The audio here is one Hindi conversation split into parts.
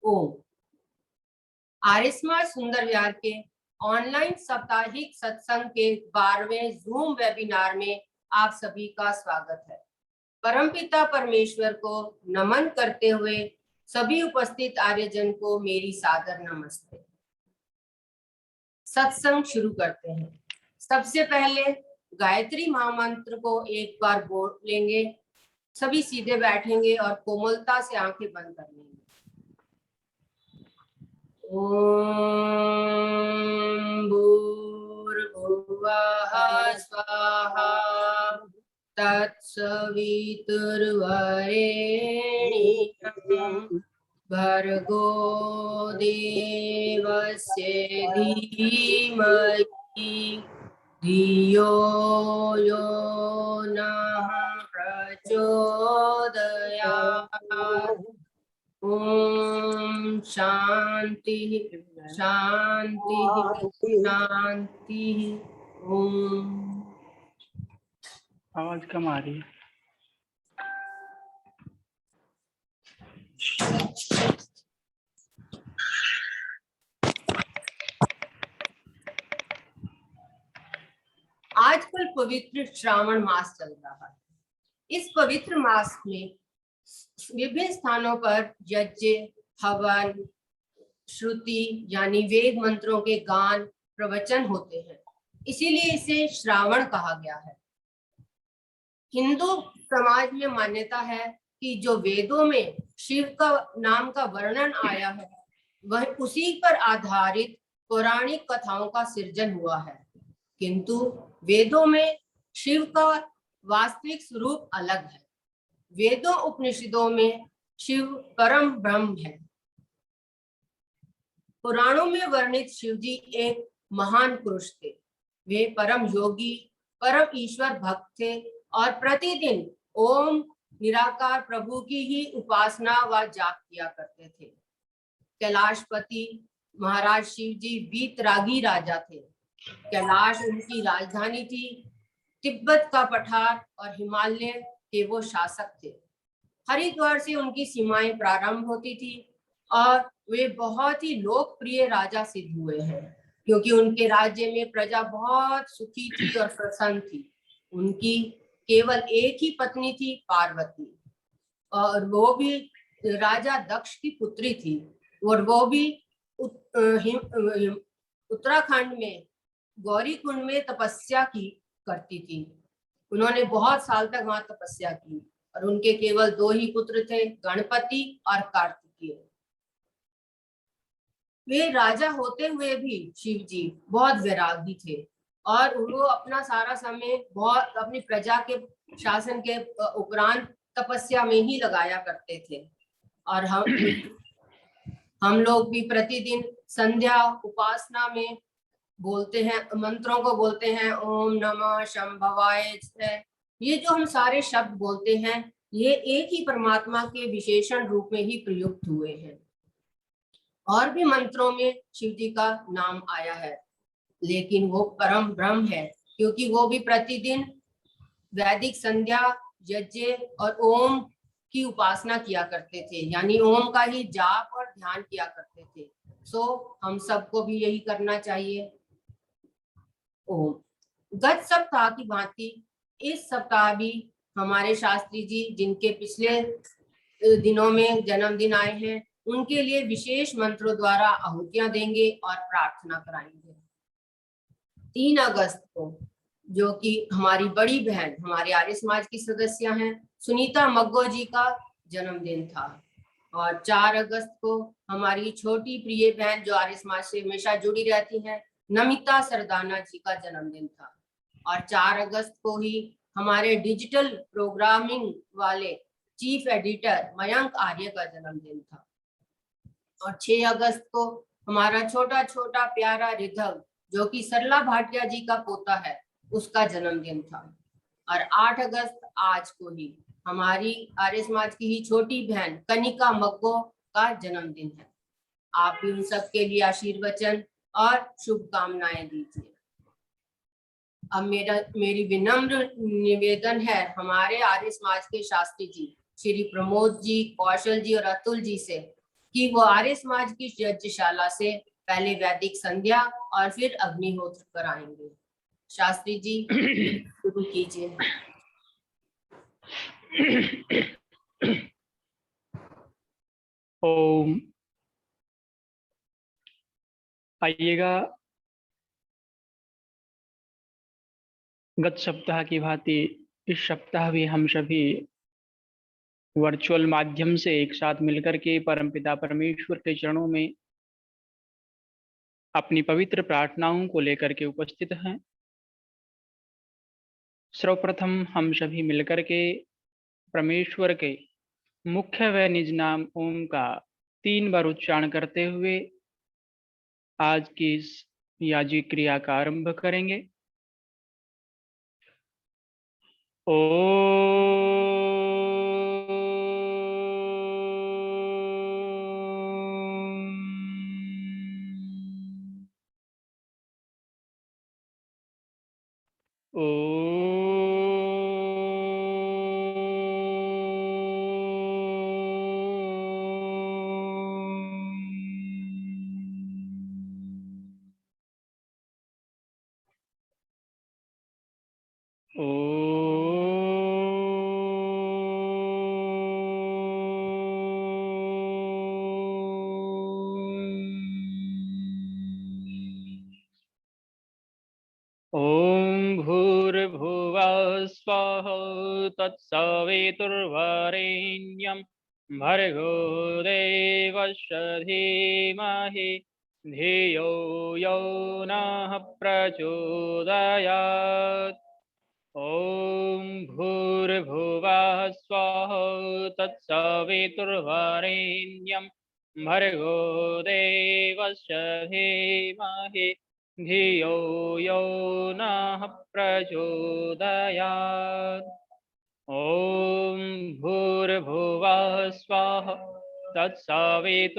ओम। आर्य समाज सुंदर विहार के ऑनलाइन साप्ताहिक सत्संग के 12वें जूम वेबिनार में आप सभी का स्वागत है। परमपिता परमेश्वर को नमन करते हुए सभी उपस्थित आर्यजन को मेरी सादर नमस्ते। सत्संग शुरू करते हैं। सबसे पहले गायत्री महामंत्र को एक बार बोल लेंगे। सभी सीधे बैठेंगे और कोमलता से आंखें बंद कर लेंगे। ओम भूर्भुवः स्वाहा तत्सवितुर्वरेण्यं भर्गो देवस्य धीमहि धियो यो नः प्रचोदयात्। ओम शांति शांति शांति। ओम। आवाज कम आ रही है। आजकल पवित्र श्रावण मास चल रहा है। इस पवित्र मास में विभिन्न स्थानों पर यज्ञ, हवन, श्रुति यानी वेद मंत्रों के गान, प्रवचन होते हैं। इसीलिए इसे श्रावण कहा गया है। हिंदू समाज में मान्यता है कि जो वेदों में शिव का नाम का वर्णन आया है वह उसी पर आधारित पौराणिक कथाओं का सृजन हुआ है, किंतु वेदों में शिव का वास्तविक स्वरूप अलग है। वेदों उपनिषदों में शिव परम ब्रह्म है। पुराणों में वर्णित शिव जी एक महान पुरुष थे। वे परम योगी, परम ईश्वर भक्त थे और प्रतिदिन ओम निराकार प्रभु की ही उपासना व जाप किया करते थे। कैलाशपति महाराज शिव जी वीतरागी राजा थे। कैलाश उनकी राजधानी थी। तिब्बत का पठार और हिमालय के वो शासक थे। हरिद्वार से उनकी सीमाएं प्रारंभ होती थी और वे बहुत ही लोकप्रिय राजा सिद्ध हुए हैं, क्योंकि उनके राज्य में प्रजा बहुत सुखी थी और प्रसन्न थी। उनकी केवल एक ही पत्नी थी, पार्वती, और वो भी राजा दक्ष की पुत्री थी। और वो भी उत्तराखंड में गौरी कुंड में तपस्या की करती थी। उन्होंने बहुत साल तक वहां तपस्या की और उनके केवल 2 ही पुत्र थे, गणपति और कार्तिकेय। वे राजा होते हुए भी शिव जी बहुत वैरागी थे और वो अपना सारा समय बहुत अपनी प्रजा के शासन के उपरांत तपस्या में ही लगाया करते थे। और हम लोग भी प्रतिदिन संध्या उपासना में बोलते हैं, मंत्रों को बोलते हैं, ओम नमः शंभवाय। ये जो हम सारे शब्द बोलते हैं ये एक ही परमात्मा के विशेषण रूप में ही प्रयुक्त हुए हैं। और भी मंत्रों में शिव जी का नाम आया है, लेकिन वो परम ब्रह्म है, क्योंकि वो भी प्रतिदिन वैदिक संध्या, यज्ञ और ओम की उपासना किया करते थे, यानी ओम का ही जाप और ध्यान किया करते थे। सो हम सबको भी यही करना चाहिए। ओम। गत सप्ताह की भांति इस सप्ताह भी हमारे शास्त्री जी, जिनके पिछले दिनों में जन्मदिन आए हैं, उनके लिए विशेष मंत्रों द्वारा आहुतियां देंगे और प्रार्थना कराएंगे। 3 अगस्त को, जो कि हमारी बड़ी बहन, हमारे आर्य समाज की सदस्य हैं, सुनीता मग्गो जी का जन्मदिन था। और 4 अगस्त को हमारी छोटी प्रिय बहन, जो आर्य समाज से हमेशा जुड़ी रहती हैं, नमिता सरदाना जी का जन्मदिन था। और 4 अगस्त को ही हमारे डिजिटल प्रोग्रामिंग वाले चीफ एडिटर मयंक आर्य का जन्मदिन था। और 6 अगस्त को हमारा छोटा छोटा प्यारा रिधव, जो कि सरला भाटिया जी का पोता है, उसका जन्मदिन था। और 8 अगस्त आज को ही हमारी आर्य समाज की ही छोटी बहन कनिका मग्गो का जन्मदिन है। आप भी उन सब के लिए आशीर्वचन और शुभकामनाएं दीजिए। अब मेरी विनम्र निवेदन है हमारे आर्य समाज के शास्त्री जी श्री प्रमोद जी, कौशल जी और अतुल जी से कि वो आर्य समाज की यज्ञशाला से पहले वैदिक संध्या और फिर अग्निहोत्र कराएंगे। शास्त्री जी शुरू कीजिए। ओम। आइएगा, गत सप्ताह की भांति इस सप्ताह भी हम सभी वर्चुअल माध्यम से एक साथ मिलकर के परमपिता परमेश्वर के चरणों में अपनी पवित्र प्रार्थनाओं को लेकर के उपस्थित हैं। सर्वप्रथम हम सभी मिलकर के परमेश्वर के मुख्य व निज नाम ओम का 3 बार उच्चारण करते हुए आज की इस याजी क्रिया का आरंभ करेंगे। ओम भूर्भुवः स्वः तत्सवितुर्वरेण्यं भर्गो देवस्य धीमहि धियो यो नः प्रचोदयात्। ओम भूर्भुवः स्वः तत्सवितुर्वरेण्यं भर्गो देवस्य धीमहि धियो यो नः प्रचोदयात्। ओम भूर्भुवः स्वः तत्सवितुर्वरेण्यं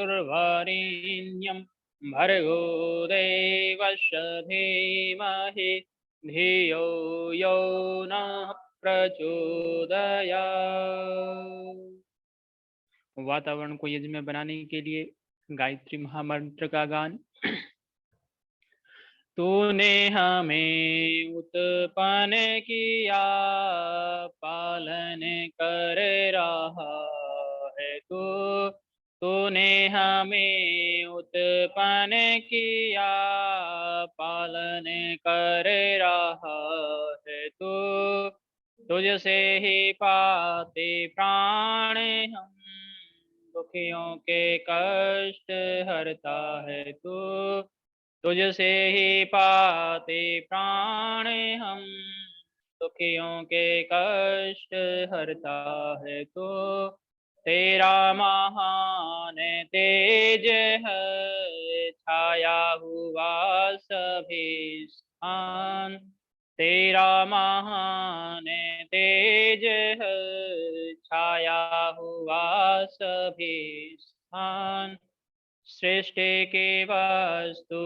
भर्गो देवस्य धीमहि धियो यो नः प्रचोदयात्। वातावरण को यज्ञ में बनाने के लिए गायत्री महामंत्र का गान। तूने हमें उत्पन्न किया, पालन कर रहा है तूने हमें उत्पन्न किया, पालन कर रहा है तुझसे ही पाते प्राण हम, दुखियों के कष्ट हरता है तुझसे ही पाते प्राण हम, दुखियों के कष्ट हरता है तेरा महान तेज है, छाया हुआ सभी स्थान। तेरा महान तेज है, छाया हुआ सभी स्थान। सृष्टि के वस्तु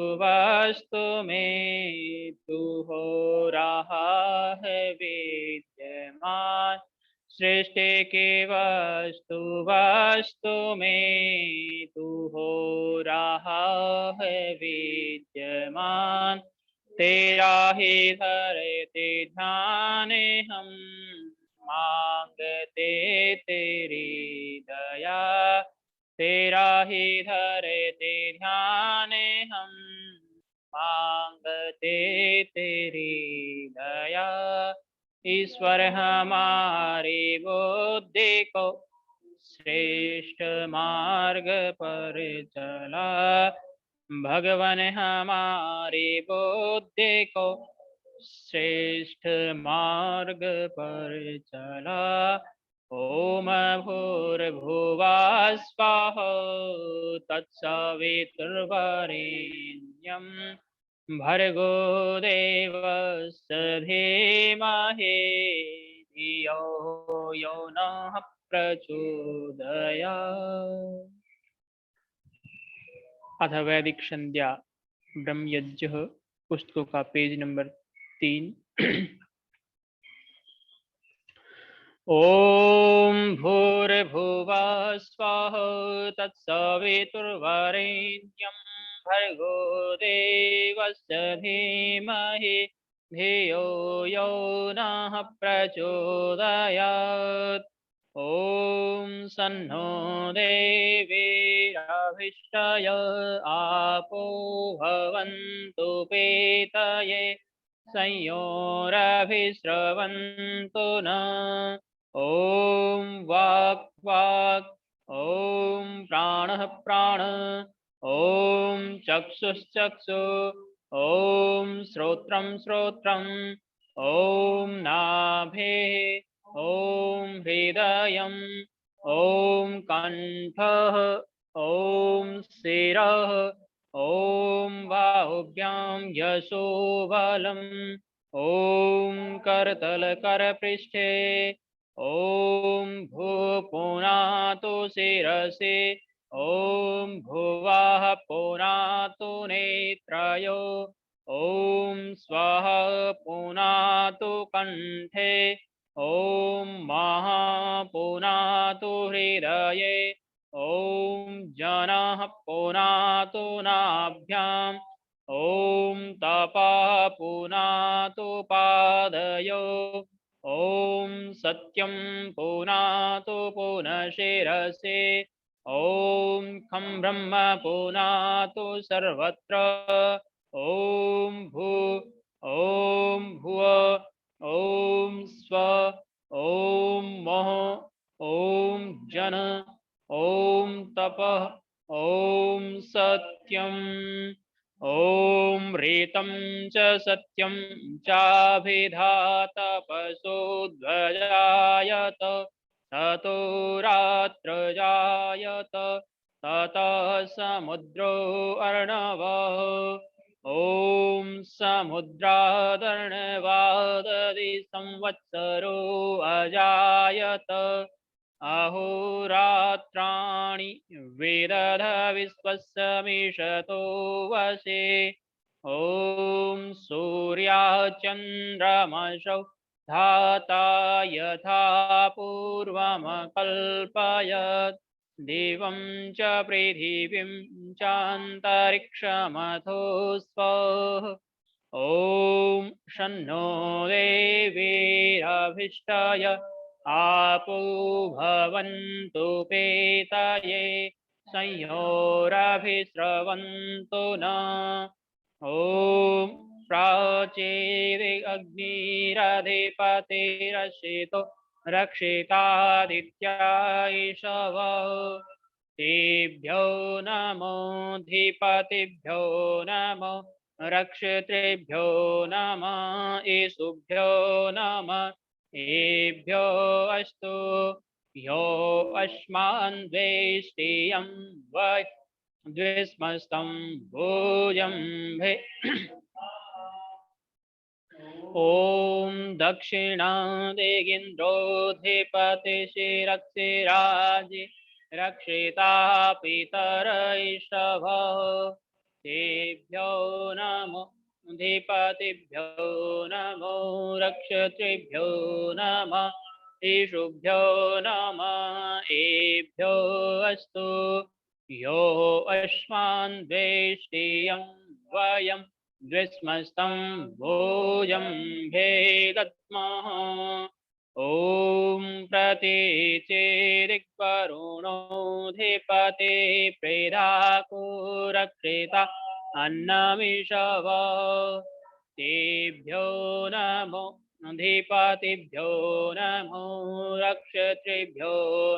में तू हो रहा है विद्यमान। सृष्टि के वस्तु में तू हो रहा है विद्यमान। तेरा ही धरते ध्यान हम, मांगते तेरी दया। तेरा ही धरते ध्यान हम, मांगते तेरी दया। ईश्वर हमारी बुद्धि को श्रेष्ठ मार्ग पर चला, भगवान हमारी बुद्धि को श्रेष्ठ मार्ग पर चला। ओम भूर्भुवः स्वः तत्सवितुर्वरेण्यं भर्गो देवस्य धीमहि धियो यो नः प्रचोदयात्। अथ वैदिक संध्या ब्रह्मयज्ञ पुस्तकों का पेज नंबर 3। ॐ भूर्भुवः स्वः तत्सवितुर्वरेण्यं भर्गो देवस्य धीमहि धियो यो नः प्रचोदयात्। ॐ सन्नो देवीरभिष्टय आपो भवन्तु पेतये संयोरभिस्रवन्तु न। ॐ वाक् वाक् ॐ प्राणः प्राण ॐ चक्षुश्चक्षु ॐ श्रोत्रं श्रोत्रम् ॐ नाभिः ॐ हृदयम् ॐ कण्ठः ॐ शिरः ॐ बाहुभ्यां यशोबलम् ॐ करतलकरपृष्ठे ॐ भूपुनातु शिरसि ॐ भुवः पुनातु नेत्रयो ॐ स्वः पुनातु कण्ठे ॐ महापुनातु हृदये ॐ जनः पुनातु नाभ्याम् ॐ तपः पुनातु पादयो ॐ सत्यं पुनातु पुनः शिरसि ॐ खं ब्रह्म पुनातु सर्वत्र ॐ भुव ॐ स्व ॐ मह ॐ जन ॐ तपः ॐ सत्यम् ॐ ऋतं च सत्यं चाभिधातपसो ध्वजायत ततो रात्र जायत ततः समुद्रो अर्णवः ॐ समुद्रादर्णवादधि संवत्सरो अजायत अहोरात्राणि विदध विश्वस्य मिषतो वशे ॐ सूर्याचन्द्रमसौ धाता यथा पूर्वमकल्पयत् दिवं च पृथिवीं चान्तरिक्षमथो स्वः ॐ शन्नो देवीरभिष्टय आपो भवन्तु पेतये संयोरभिस्रवन्तु न। ॐ प्राचेदिरधिपतिरशितो रक्षितादित्या ईशवः तेभ्यो नमोऽधिपतिभ्यो नमो रक्षितृभ्यो नमः ईशुभ्यो नमः एभ्यो अस्तु यो अस्मान् द्वेष्टियं वै द्विस्मस्तं भुजम्भे ॐ दक्षिणादिगिन्द्रोऽधिपतिशिरक्षिराजि रक्षिता पितर ईशवः तेभ्यो नमो अधिपतिभ्यो नमो रक्षतृभ्यो नमः ईशुभ्यो नमः एभ्यो अस्तु यो अस्मान् द्वेष्टियं वयं द्विस्मस्तं भोजम्भे दद्मः ॐ प्रतीचेदिक्वरुणोऽधिपते प्रेदाको रक्षिता अन्नमिषवः तेभ्यो नमो अधिपतिभ्यो नमो रक्षतृभ्यो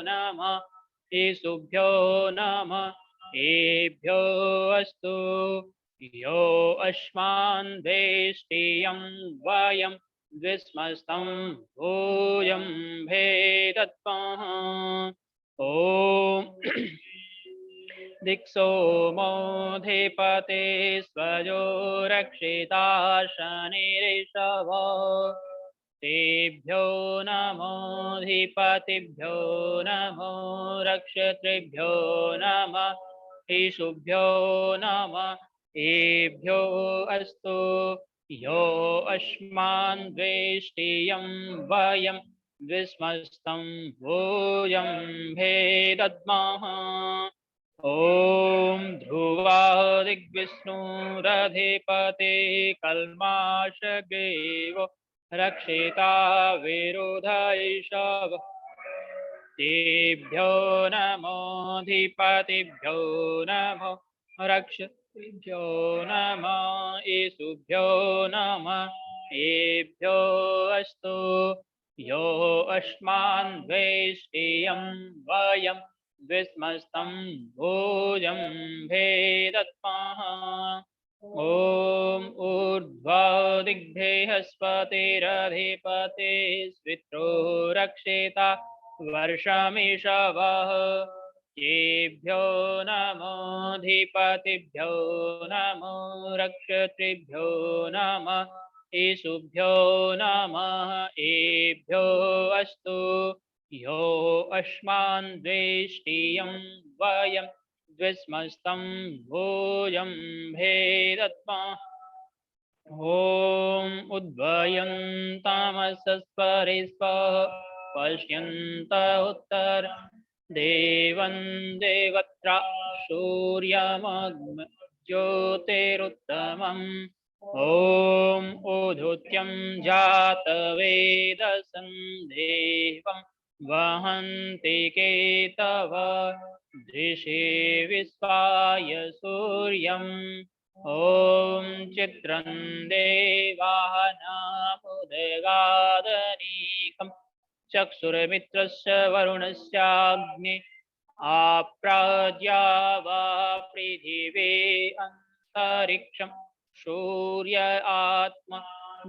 नमः ईशुभ्यो नमः एभ्यो अस्तु यो अस्मान् द्वेष्टियं वयं द्विस्मस्तं भोजम्भे दद्मः ॐ दिक्सोमोऽधिपते स्वजो रक्षिता शनिरिषवः तेभ्यो नमोऽधिपतिभ्यो नमो रक्षतृभ्यो नमः ईशुभ्यो नमः एभ्यो अस्तु यो अस्मान् द्वेष्टियं वयं द्विस्मस्तं भोजं भेदद्मः ॐ ध्रुवादिग्विष्णुरधिपते कल्माषग्रीव रक्षिता विरोधैषव तेभ्यो नमोऽधिपतिभ्यो नमो रक्षिभ्यो नमः ईशुभ्यो नमः एभ्यो अस्तु यो अस्मान् द्वेष्टियं वयं द्विस्मस्तं भोजं भेदत्मः ॐ ऊर्ध्वदिग्बृहस्पतिरधिपते स्वित्रो रक्षिता वर्षमिषवः येभ्यो नमोऽधिपतिभ्यो नमो रक्षत्रिभ्यो नमः ईशुभ्यो नमः एभ्यो अस्तु यो अस्मान् द्वेष्टियं वयं द्विस्मस्तं भोजं भेदत्मः ॐ उद्भयन्तामसस्परिस्वः पश्यन्त उत्तर देवं देवत्रा सूर्यमग्म ज्योतिरुत्तमम् ॐ उदुत्यं जातवेदसं देवं वहन्ति केतव दृशे विश्वाय सूर्यम् ॐ चित्रं देवानामुदगादनीकं चक्षुर्मित्रस्य वरुणस्याग्नि आप्राज्या वा पृथिवी अन्तरिक्षं सूर्य आत्मा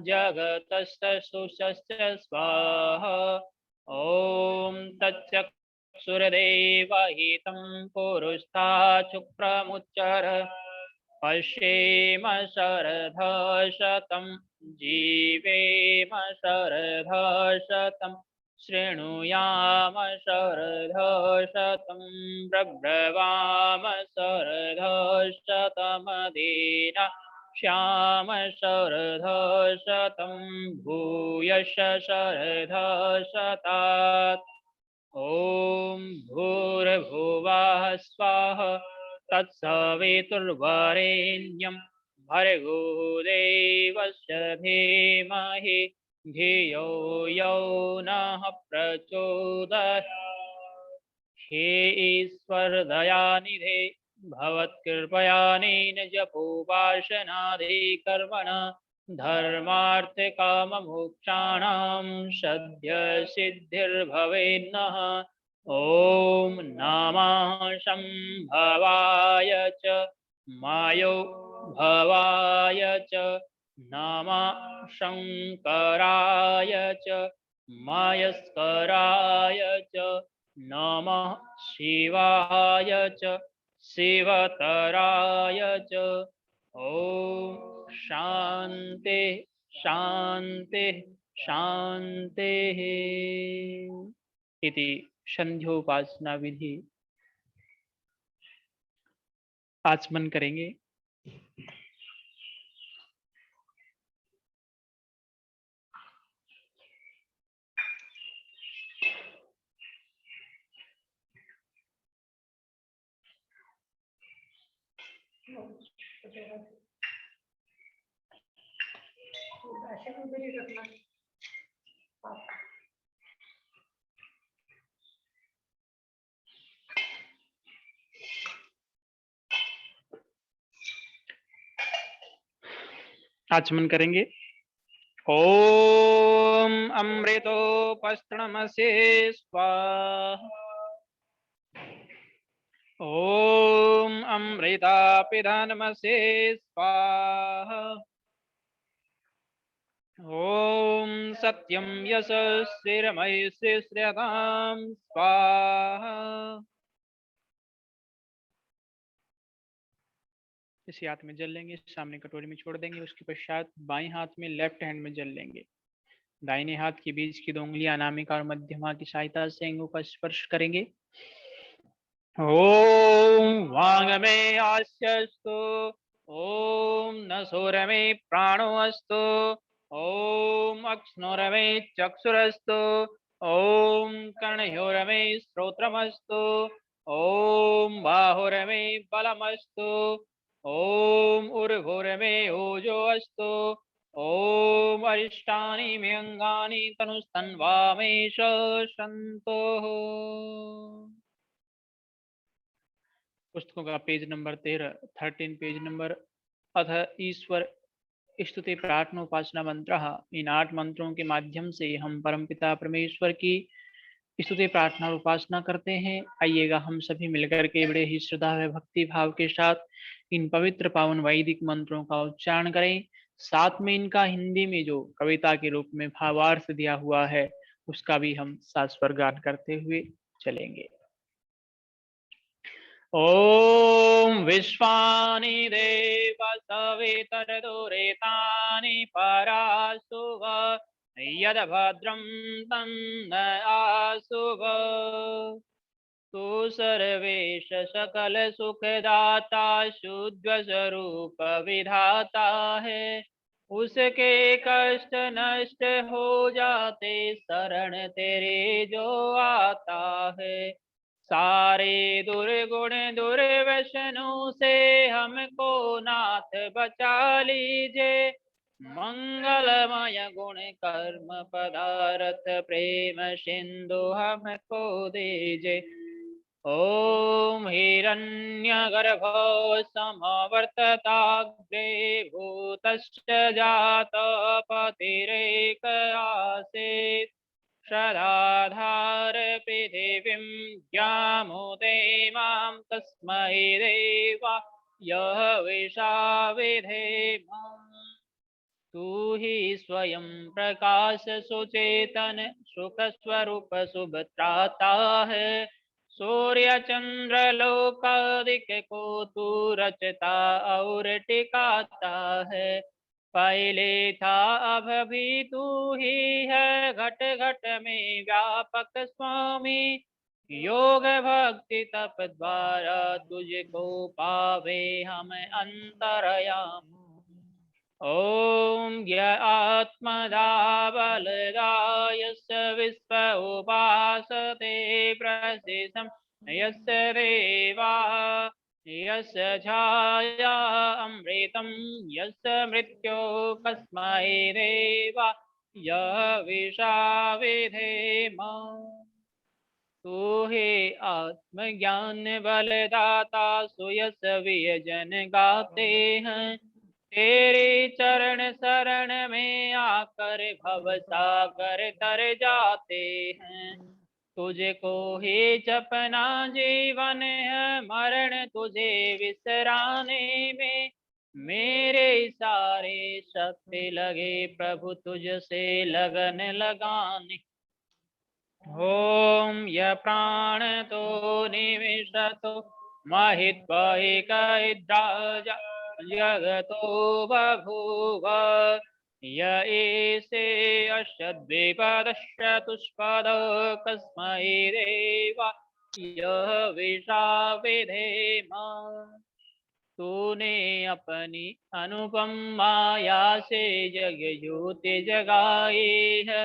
जगतस्तुषश्च स्वाहा ॐ तच्चक्षुर्देवहितं पुरुस्तात् शुक्रमुच्चर पश्येम शरदशतं जीवेम शरदशतं शृणुयाम शरदशतं प्रब्रवाम शरदशतमदेन श्याम शरदशतं भूयश शरदशतात् ॐ भूर्भुवः स्वाहा तत्सवितुर्वरेण्यं भर्गो देवस्य धीमहि धियो यो नः प्रचोदयात् हे ईश्वर दयानिधे भवत्कृपयानेन जपोपासनादिकर्मणः धर्मार्थकाममोक्षाणां सद्यसिद्धिर्भवेन्नः ॐ नमः शम्भवाय च मायो भवाय च नमः शङ्कराय च मयस्कराय च नमः शिवाय च शिवतराय च ॐ शान्ति शान्ति शान्तिः इति संध्योपासना विधि आचमन करेंगे। आचमन करेंगे। ओम अमृतोपस्त्रणमसे स्वाहा। ओम अमृतापिधानमसे स्वाहा। ओम सत्यं यशस्थिरमयि श्रेयतां स्वाहा। इसी हाथ में जल लेंगे, सामने कटोरी में छोड़ देंगे। उसके पश्चात बाएं हाथ में लेफ्ट हैंड में जल लेंगे। दाहिने हाथ के बीच की 2 उंगलियां अनामिका और मध्यमा की सहायता से अंगों का स्पर्श करेंगे। ओम वांगमे आस्यस्तु, ओम नसोरमे प्राणो अस्तु, ओम अक्ष्णोरमे चक्षुरस्तु, ॐ कर्णयोरमे श्रोत्रमस्तु। ॐ बाहुरमे बलमस्तु। ॐ उर्भुरमे ओजो अस्तु। ॐ अरिष्टानि मे अङ्गानि तनुस्तन्वा मे सन्तुः। पुस्तकों का पेज नंबर 13 पेज नंबर। अथ ईश्वर स्तुति प्रार्थना उपासना मंत्र। इन 8 मंत्रों के माध्यम से हम परमपिता परमेश्वर की स्तुति प्रार्थना और उपासना करते हैं। आइएगा हम सभी मिलकर के बड़े ही श्रद्धा व भक्ति भाव के साथ इन पवित्र पावन वैदिक मंत्रों का उच्चारण करें। साथ में इनका हिंदी में जो कविता के रूप में भावार्थ दिया हुआ है उसका भी हम साथ स्वरगान करते हुए चलेंगे। ॐ विश्वानि देव सवितरदुरेतानि पराशुभ यद्भद्रं तन्न आशुभ। तु सर्वेश सकल सुखदाता शुद्ध स्वरूप विधाता है। उसके कष्ट नष्ट हो जाते शरण तेरे जो आता है। सारे दुर्गुण दुर्व्यसनों से हमको नाथ बचा लीजिए। मंगलमय गुण कर्म पदार्थ प्रेम सिंधु हमको दीजिए। ॐ हिरण्यगर्भो समवर्तताग्रे भूतश्च जातः पतिरेक आसीत्। सदाधार पृथिवीं ज्ञामुदेमां तस्मै देवाय विशाविधेम। तू ही स्वयं प्रकाश सुचेतन सुख स्वरूप सुभत्राता है। सूर्य चंद्र लोकादिक को तू रचता और टिकाता है। पहले था अब भी तू ही है घट घट में व्यापक स्वामी। योग भक्ति तप द्वारा तुझको पावे हम अंतरयामी। ॐ य आत्मदा बलदाय विश्व उपासते प्रसिद्धं यस्य देवा यस्य छाया अमृतं यस्य मृत्यो कस्मै देवाय विशाविधेम। तू हे आत्मज्ञान बलदाता सुयस वियजन गाते हैं। तेरे चरण शरण में आकर भव सागर तर जाते हैं। तुझको ही जपना जीवन है मरण तुझे विसराने में। मेरे सारे शक्ति लगे प्रभु तुझसे लगन लगाने। ॐ य प्राण तो निविशतो महित्वैकैद्राज जगतो बभूव। य एषे अस्य द्विपदश्चतुष्पद कस्मै देवाय विशाविधेम। तूने अपनी अनुपम माया से जग ज्योति जगाई है।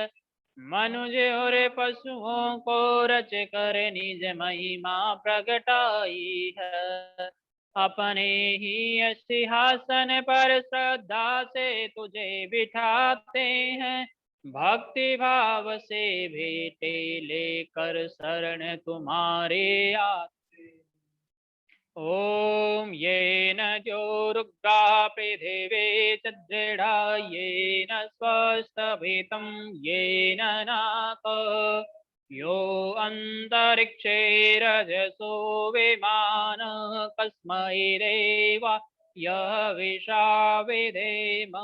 मनुष्य और पशुओं को रच कर निज महिमा प्रगटाई है। अपने ही सिंहासन पर श्रद्धा से तुझे बिठाते हैं। भक्ति भाव से भेंटे लेकर शरण तुम्हारे आते। ॐ येन जोरुग्गा पृथिवी च दृढा येन स्वस्थभितं येन नाक यो अन्तरिक्षे रजसो विमान कस्मै देवाय विशाविधेम।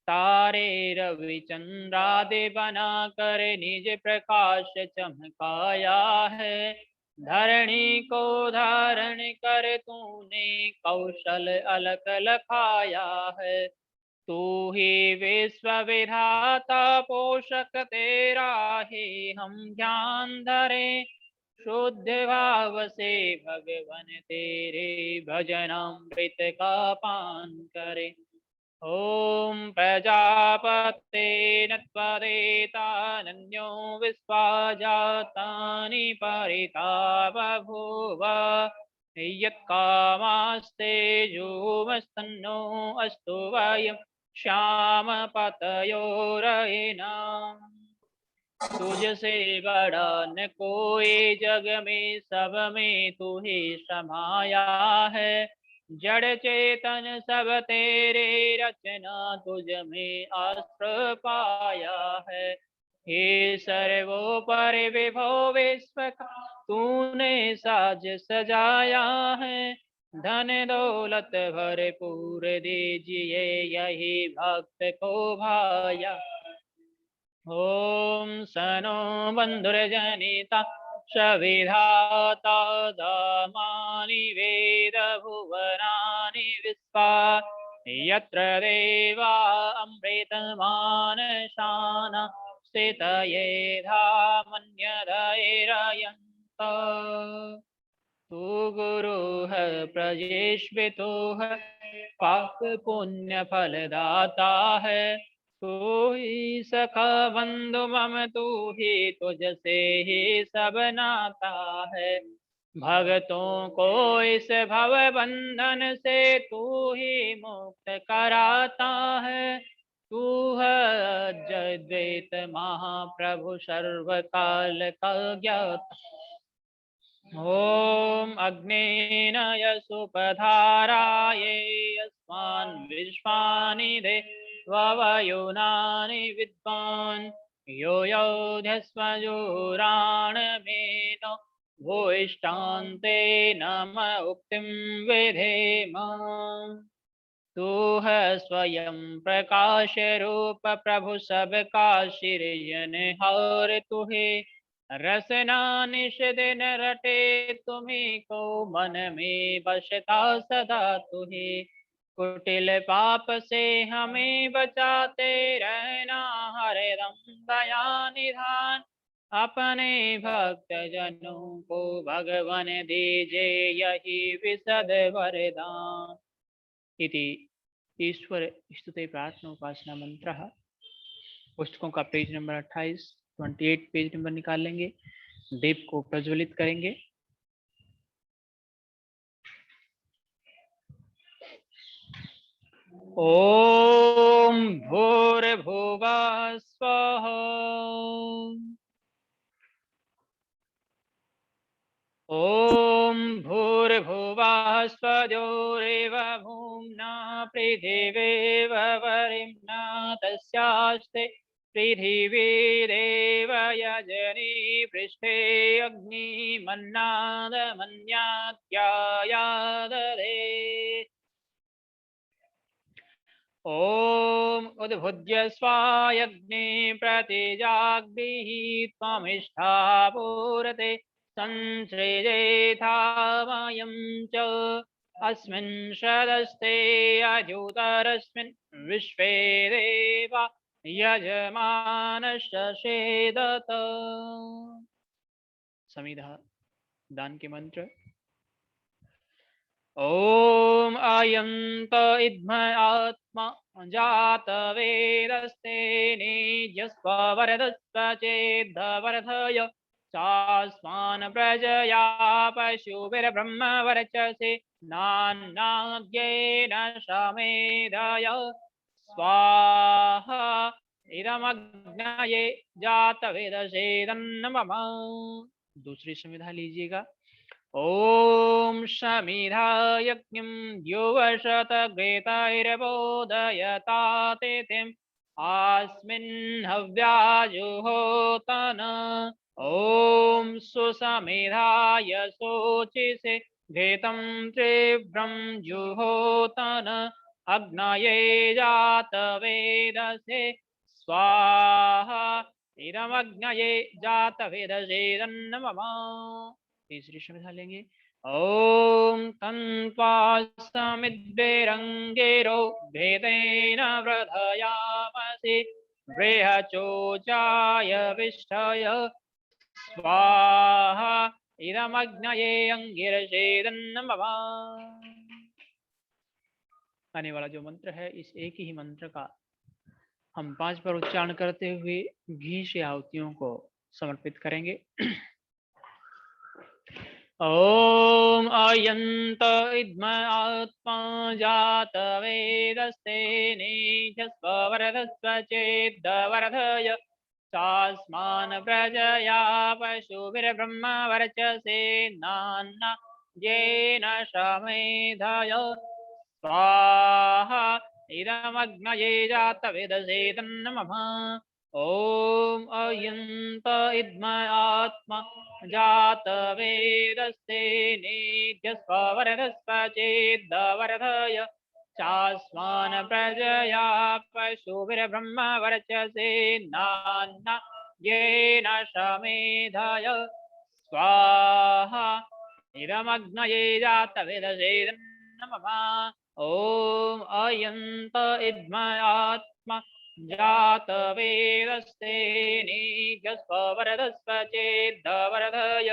तारे रवि चंद्रादि बना कर निज प्रकाश चमकाया है। धरणी को धारण कर तूने कौशल अलक लखाया है। तू ही विश्व विधाता पोषक तेरा ही हम ध्यान धरे। शुद्ध भाव से भगवन तेरे भजनामृत का पान करे। ॐ प्रजापतेन त्वदेतानन्यो विश्वा जातानि परिता बभूव यत्कामास्ते जुमस्तन्नो अस्तु वयं श्यामपतयोरयिना तुझसे बड़ा न कोई जग में, सब में तू ही समाया है। जड़ चेतन सब तेरे रचना, तुझ में आश्रय पाया है। हे सर्वोपरि विभो विश्व का, तूने साज सजाया है। धन दौलत भरपूर दीजिए, यही भक्त को भाया। ॐ सनो बन्धुर्जनिता सविधाता दामानि वेद भुवनानि विश्वा यत्र देवा अमृतमानशाना स्थितये धामन्यधैर्ययन्त। तू गुरुः प्रजेष्वितुः पाप पुण्य फलदाता है। तू ही सखा बंधु मम, तू ही तुझसे ही सब नाता है। भक्तों को इस भव बंधन से तू ही मुक्त कराता है। तू है अद्वैत महाप्रभु, सर्वकाल का ज्ञाता। ॐ अग्नेन यसुपधाराये अस्मान् विश्वानि देववयुनानि विद्वान् यो योऽध्यस्वजुराणमेनो भूयिष्ठान्ते नम उक्तिं विधेम। तू है स्वयं प्रकाश रूप प्रभु, सबका सृजनहार तू है। रसना निश दिन रटे तुम्ही को, मन में बसता सदा तुहे। कुटिल पाप से हमें बचाते रहना, हरदम दया निधान। अपने भक्त जनों को भगवान दीजे, यही विशद वरदान। इति ईश्वर स्तुते प्रार्थना उपासना मंत्र। पुस्तकों का पेज नंबर 28 पेज नंबर निकाल लेंगे। दीप को प्रज्वलित करेंगे। ओम भूर्भुवः स्वः। ओम भूर्भुवः स्वजोरेव भूम्ना पृथिवीव वरिम्ना तस्यास्ते पृथिवी देव यजनी पृष्ठे अग्निमन्नादमन्याद्यायाददे। ओम उद्भुज्य स्वायग्नि प्रतिजाग्भिः त्वमिष्ठापूरते संसृजेथामयं च अस्मिन् सदस्ते अजूतरस्मिन् विश्वे देवा यजमानस्य सेदत। समिधा दान के मंत्र। ओम अयंत इद्म आत्मा जात वेदस्ते निजस्वरदस्व चेद्धवर्धय सास्मान् प्रजया पशुभिर्ब्रह्म वर्चसे नान्नाद्येन समेधय स्वाहा इदमग्नये जातवेदसे तन्नमः। दूसरी संविधा लीजिएगा। ओम समिधा यज्ञं द्युवशतघृतैर्बोधयता तिथिम् अस्मिन् हव्याजुहोतन। ओम सुसमिधाय शोचिषे घृतं तीव्रं जुहोतन अग्नये जातवेदसे स्वाहा इदमग्नये जातवेदसे तन्नमः। तीसरी संविधा लेंगे। ओम तन्त्वा समिद्भिरङ्गिरो भेदेन वर्धयामसि बृहचोचाय विष्ठय स्वाहा इदमग्नये अङ्गिरसे तन्नमः। आने वाला जो मंत्र है, इस एक ही मंत्र का हम 5 बार उच्चारण करते हुए घी से आहुतियों को समर्पित करेंगे। ओम अयंत इद्म आत्मा जात वेदस्ते नीचस्वरदस्व चेद्वर्धय तास्मान् प्रजया पशुभिर्ब्रह्म वर्चसे नान्ना येन शमेधय स्वाहा इदमग्नये जातवेदसे तन्नमः। ओम अयंत इद्म आत्मा जात वेदस्ते नीत्यस्वरदस्व चेद्वर्धय चास्मान् प्रजया पशुभिर्ब्रह्म वर्चसे नान्ना येन शमेधय स्वाहा इदमग्नये जातवेदसे तन्नमः। ओम अयंत इद्म आत्मा जात वेदस्ते नीत्यस्वरदस्व चेद्वर्धय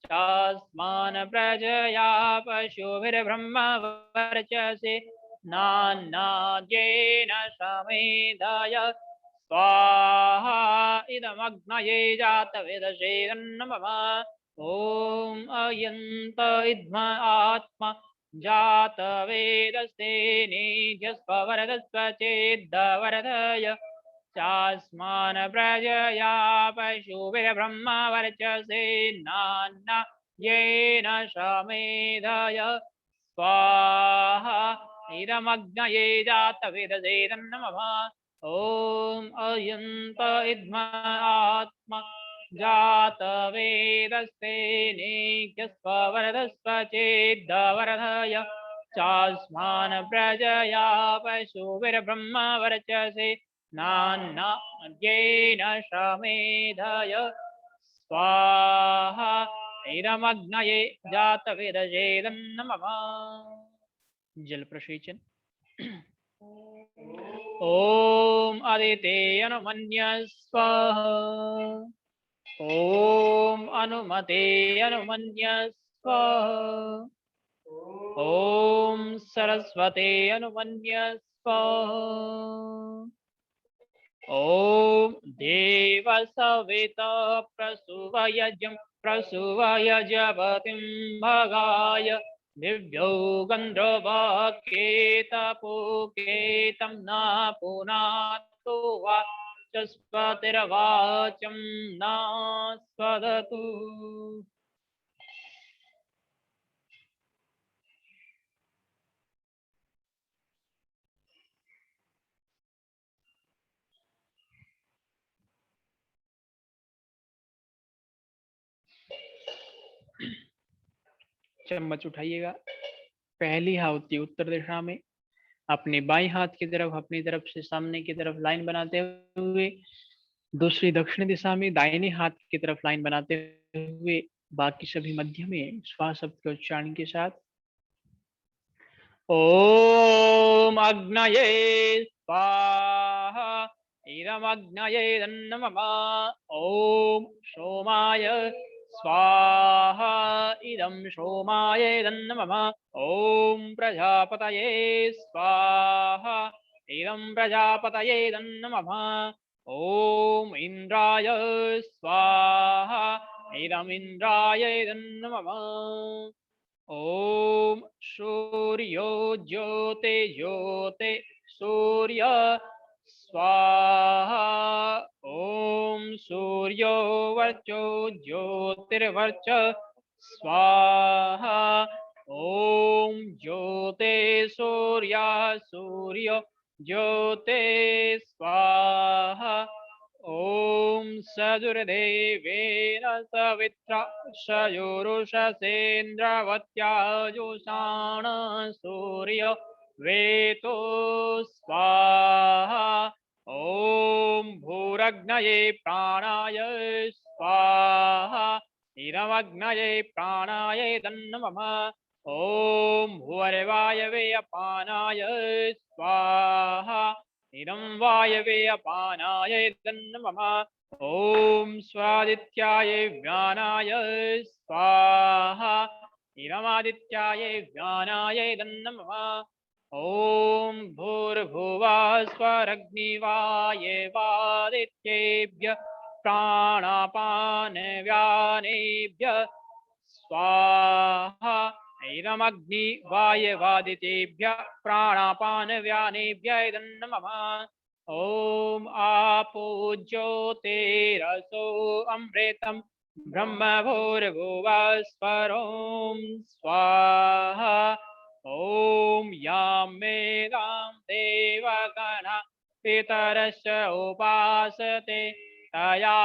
चास्मान् प्रजया पशुभिर्ब्रह्म वर्चसे नान्नाद्येन शमेधय स्वाहा इदमग्नये जातवेदसे तन्नमः। ओम अयंत इद्म आत्मा जात वेदस्ते नीत्यस्वरदस्व चेद्वर्धय चास्मान् प्रजया पशुभिर्ब्रह्म वर्चसे नान्ना येन शमेधय स्वाहा इदमग्नये जातवेदसे तन्नमः। ओम अयंत इद्म आत्मा जात वेदस्ते नीत्यस्वरदस्व चेद्वर्धय चास्मान् प्रजया पशुभिर्ब्रह्म वर्चसे नान्ना येन शमेधय स्वाहा इदमग्नये जातवेदसे तन्नमः। जल प्रसेचन। ओम अदिते अनुमन्य स्वाहा। ओम अनुमते अनुमन्य स्वाहा। ओम सरस्वते अनुमन्य स्वाहा। ओम देव सविता प्रसूवयजं प्रसूवयजपतिं भगाय दिव्यो गन्धर्वकेतपुकेतं न पुनातु वाचस्पतिर्वाचं न स्वदतु। चम्मच उठाइएगा। पहली आहुति उत्तर दिशा में अपने बाएं हाथ की तरफ अपनी तरफ से सामने की तरफ लाइन बनाते हुए, दूसरी दक्षिण दिशा में दाहिने हाथ की तरफ लाइन बनाते हुए, बाकी सभी मध्य में श्वास शब्द के उच्चारण के साथ। ओम अग्नये स्वाहा इदमग्नये तन्नमः। ओम सोमाय स्वाहा इदं सोमाय तन्नमः। ओम प्रजापतये स्वाहा इदं प्रजापतये तन्नमः। ओम इंद्राय स्वाहा इदं इंद्राय तन्नमः। ओम सूर्यो ज्योते ज्योते सूर्य स्वाहा। ओम सूर्यो वर्चो ज्योतिर्वर्च स्वाहा। ओम ज्योते सूर्य सूर्यो ज्योते स्वाहा। ओम सजुर्देवेन सवित्रा सयुरुषसेन्द्रवत्याजुषाण सूर्य वेतो स्वाहा। ओम भूरग्नये प्राणाय स्वाहा इदमग्नये प्राणाय तन्नमः। ओम भूर्वायवे अपानाय स्वाहा इदं वायवे अपानाय तन्नमः। ओम स्वादित्याय ज्ञानाय स्वाहा इदमादित्याय ज्ञानाय तन्नमः। ॐ भूर्भुवः स्वरग्निवायवादित्येभ्य प्राणापानव्यानेभ्यः स्वाहा। इदमग्निवायवादितेभ्यः प्राणापानव्यानेभ्यः इदं नमः। ॐ आपो ज्योतिरसो अमृतं ब्रह्म भूर्भुवः स्वरों स्वाहा। ॐ यां मेधां देवगणा पितरश्च उपासते तया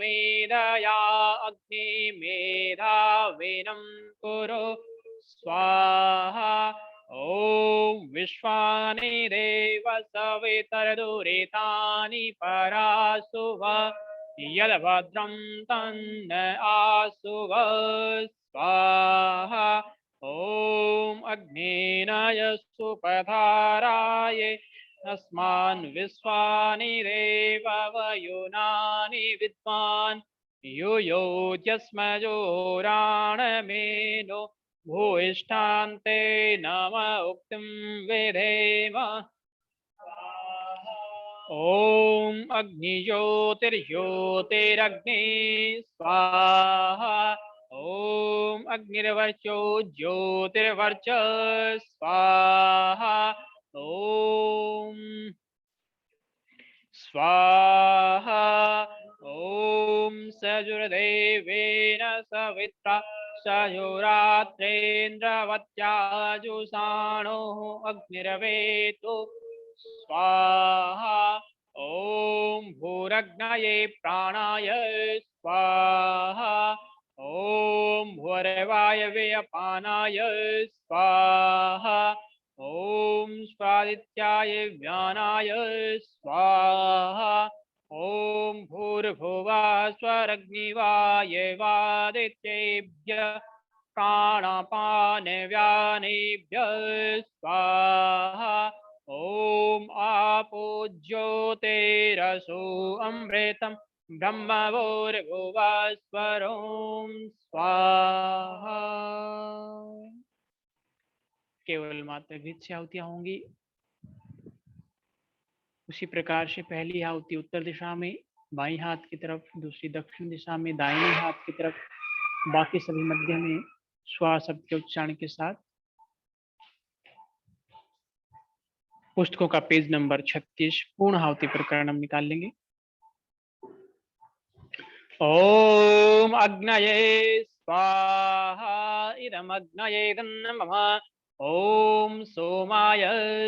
मेधया अग्निमेधाविनं कुरु स्वाहा। ॐ विश्वानि देव सवितर्दुरितानि परासुव यद्भद्रं तन्न आसुव स्वाहा। ॐ अग्नेनाय सुपधाराय अस्मान् विश्वानि देववयुनानि विद्वान् युयोजस्मजोराणमेनो भूयिष्ठान्ते नम उक्तिं विधेम। ॐ अग्निज्योतिर्ज्योतिरग्नि स्वाहा। ॐ अग्निर्वर्चो ज्योतिर्वर्च स्वाहा। ॐ स्वाहा। ॐ सजुर्देवेन सवित्रा सजुरात्रेन्द्रवत्याजुषाणो अग्निर्वेतो स्वाहा। ॐ भूरग्नये प्राणाय स्वाहा। ॐ भूर्वायवे अपानाय स्वाहा। ॐ स्वादित्याय व्यानाय स्वाहा। ॐ भूर्भुवः स्वरग्निवायवादित्येभ्यः प्राणापानव्यानेभ्यः स्वाहा। ॐ आपो ज्योतिरसो अमृतं ब्रह्म भूर्भुवः स्वरों स्वाहा। केवल मात्र घृत से आहुतियां होंगी। उसी प्रकार से पहली आहुति उत्तर दिशा में बाईं हाथ की तरफ, दूसरी दक्षिण दिशा में दाहिने हाथ की तरफ, बाकी सभी मध्य में श्वास शब्द के उच्चारण के साथ। पुस्तकों का पेज नंबर 36 पूर्ण आहुति प्रकरण हम निकाल लेंगे। ओम अग्नये स्वाहा इदम अग्नये नमः। ओम सोमाय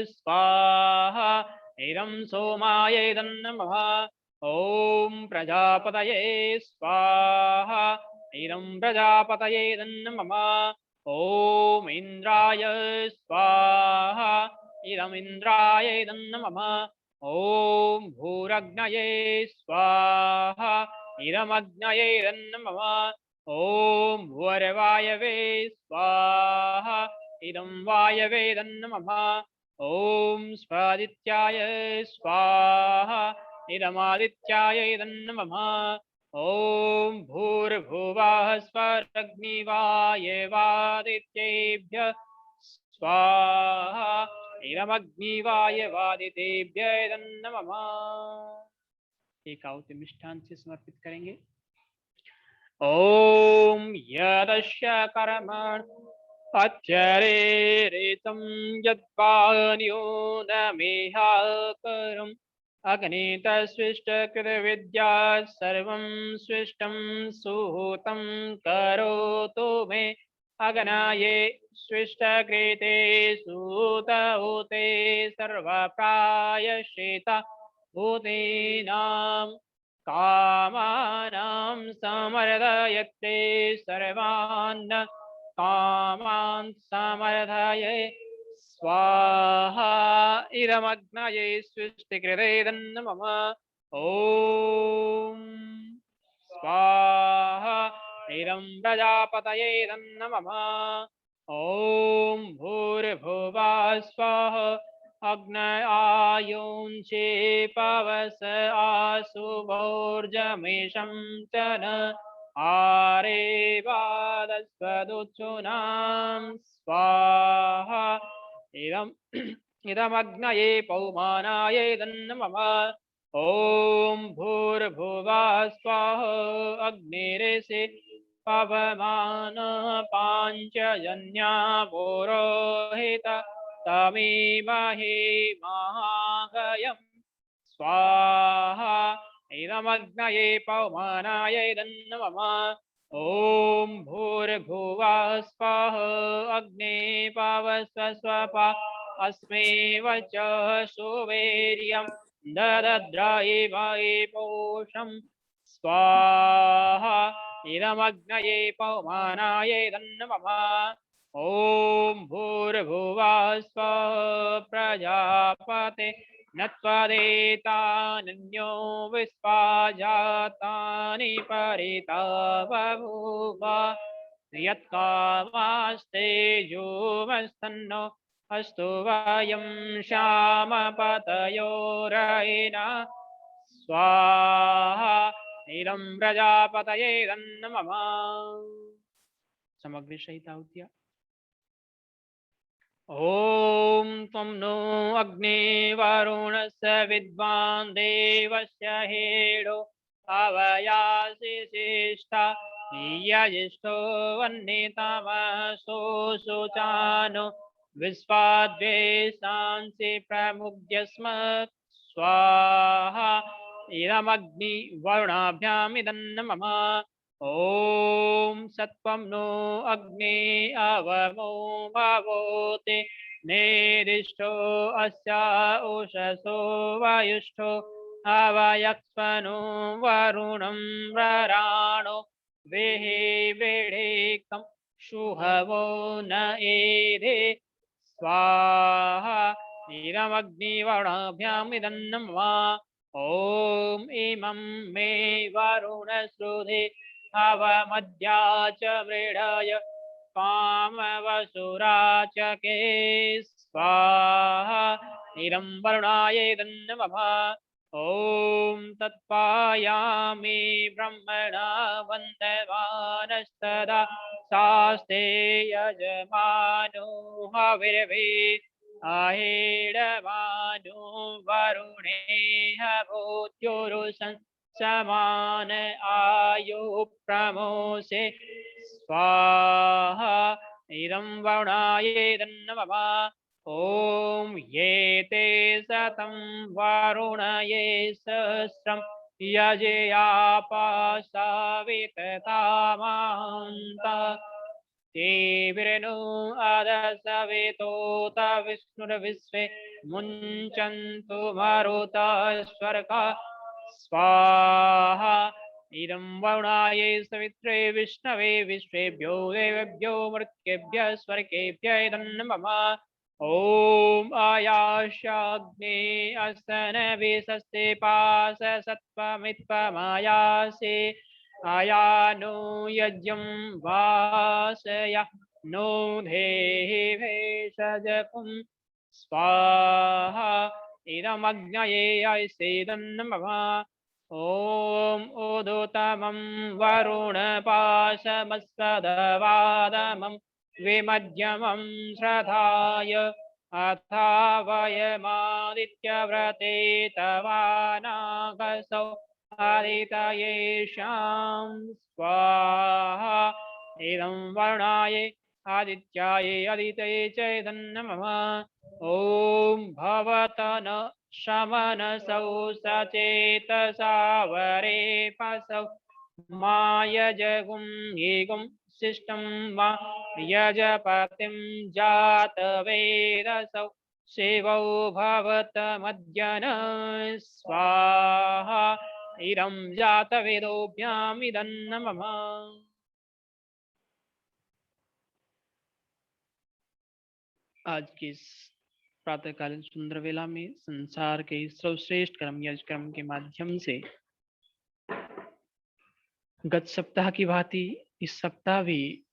स्वाहा इदं सोमाय नमः। ओम प्रजापतये स्वाहा इदं प्रजापतये नमः। ओम इंद्राय स्वाहा इदं इंद्राय नमः। ओम भूरग्नये स्वाहा इदमग्नये नमः। ओम भूर्वायवे स्वाहा इदं वायवे नमः। ओम स्वादित्याय स्वाहा इदमादित्याय नमः। ओम भूर्भुवः स्वरग्निवायवादित्येभ्यः स्वाहा इदमग्निवायवादितेभ्यः नमः। एक आहुति मिष्ठान से समर्पित करेंगे। ओम यदस्य कर्मण अच्चरेरितं यद्वान्यो न मेहा करम् अग्नितस्विष्टकृतविद्या सर्वं स्विष्टं सुहूतं करोतु मे। अग्नये स्विष्टकृते सुहूते सर्वप्रायश्चिता भूतीनां कामानां समर्दयते सर्वान् कामान् समर्दये स्वाहा इदमग्नये सृष्टिकृते नमः। ओम स्वाहा इदं प्रजापतये नमः। ओम भूर्भुवः स्वः अग्नयायुंषे पवस आसुभोर्जमेशं च न आरे वादस्वदुच्छुनां स्वाहा। इदमग्नये पौमानाय दन्नमः। ॐ भूर्भुवः स्वः अग्निरिषे पवमान पाञ्चजन्या पुरोहित तमीमहि महागयम् स्वाहा। इदमग्नये पवमानाय दन्नमः। ॐ भूर्भुवः स्वः अग्ने पावस्व स्वपा अस्मै वच सुवीर्यं ददद्रायिमहि पूषं स्वाहा। इदमग्नये पवमानाय दन्नमः। ॐ भूर्भुवः स्वः प्रजापते नत्वदेतान्यो विश्वा जातानि परिता बभूव। यत्कामास्ते योमस्तन्नो अस्तु वयं श्यामपतयोरयिना स्वाहा। इदं प्रजापतये दन्नमः। समग्र सहिताहुत्या। ॐ त्वं नो अग्ने वरुणस्य विद्वान् देवस्य हेडो अवयासि शिष्टा यजिष्ठो वह्नितमसो शुचानो विश्वाद्वेषांसि प्रमुद्य स्म स्वाहा। इदमग्नि वरुणाभ्यामिदन्नमः। ॐ सत्वं नो अग्ने अवमो भवोते नेदिष्टो अस्या उषसो वायुष्ठो अवयक्ष्वनो वरुणं वराणो वेहे वेडेकं शुहवो न एधे स्वाहा। इदमग्निवरुणाभ्यामिदन्नमः। ॐ इमं मे वरुणश्रुधे अवमद्या च मृडय कामवसुरा च के स्वाहा। इदं वरुणाय दन्नमः। ॐ तत्पायामि ब्रह्मणा वन्दमानस्तदा शास्ते यजमानो हविर्भि आहेडमानो वरुणे भूत्युरुसं समान आयु प्रमोषे स्वाहा। इदं वरुणाय दन्नमः। ॐ ये ते शतं वरुणये सहस्रं यजेयापासाविततामान्ता ते विरनो अदसवितोत विष्णुर्विश्वे मुञ्चन्तु मरुतः स्वर्गा स्वाहा। इदं वरुणाय सवित्रे विष्णवे विश्वेभ्यो देवेभ्यो मृत्केभ्यः स्वर्गेभ्यः दन्नमः। ॐ आयास्याग्ने अस्तनविशस्ते पास सत्त्वमित्त्वमायासे आयानो यज्ञं वासय नो धेहि भेषजपुं स्वाहा। इदमग्नये ऐसेदन्नमः। ॐ ऊर्ध्वतमं वरुणपाशमस्सदवादमं विमध्यमं श्रद्धाय अथावयमादित्यव्रते तवानागसौ आदितयेषां स्वाहा। इदं वरुणाय आदित्याय अदितये च दन्नमः। ॐ भवतन शमनसौ सचेतसा वरे पसौ मायजगुं येगुं शिष्टं वा यजपतिं जातवेदसौ शिवौ भवतमद्यन स्वाहा। इदं जातवेदोभ्यामिदन्नमः। आज की इस प्रातःकालीन सुंदर वेला में संसार के सर्वश्रेष्ठ कर्म यज्ञ कर्म के माध्यम से गत सप्ताह की भांति इस सप्ताह भी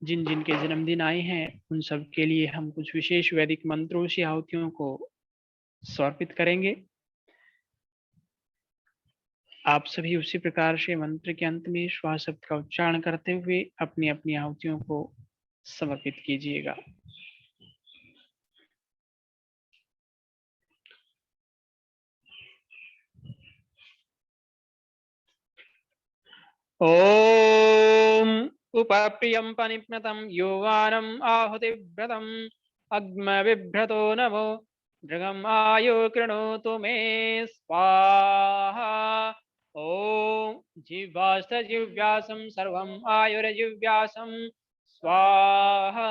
जिन जिन के जन्मदिन आए हैं उन सब के लिए हम कुछ विशेष वैदिक मंत्रों से आहुतियों को समर्पित करेंगे। आप सभी उसी प्रकार से मंत्र के अंत में श्वास शब्द का उच्चारण करते हुए अपनी अपनी आहुतियों को समर्पित कीजिएगा। ॐ उपप्रियं पनिप्नतं यौवानम् आहुतिव्रतम् अग्मबिभ्रतो नमो दृगम् आयु कृणोतु मे स्वाहा। ॐ जिह्वास्तजिह्वासं सर्वम् आयुर्जिह्वासं स्वाहा।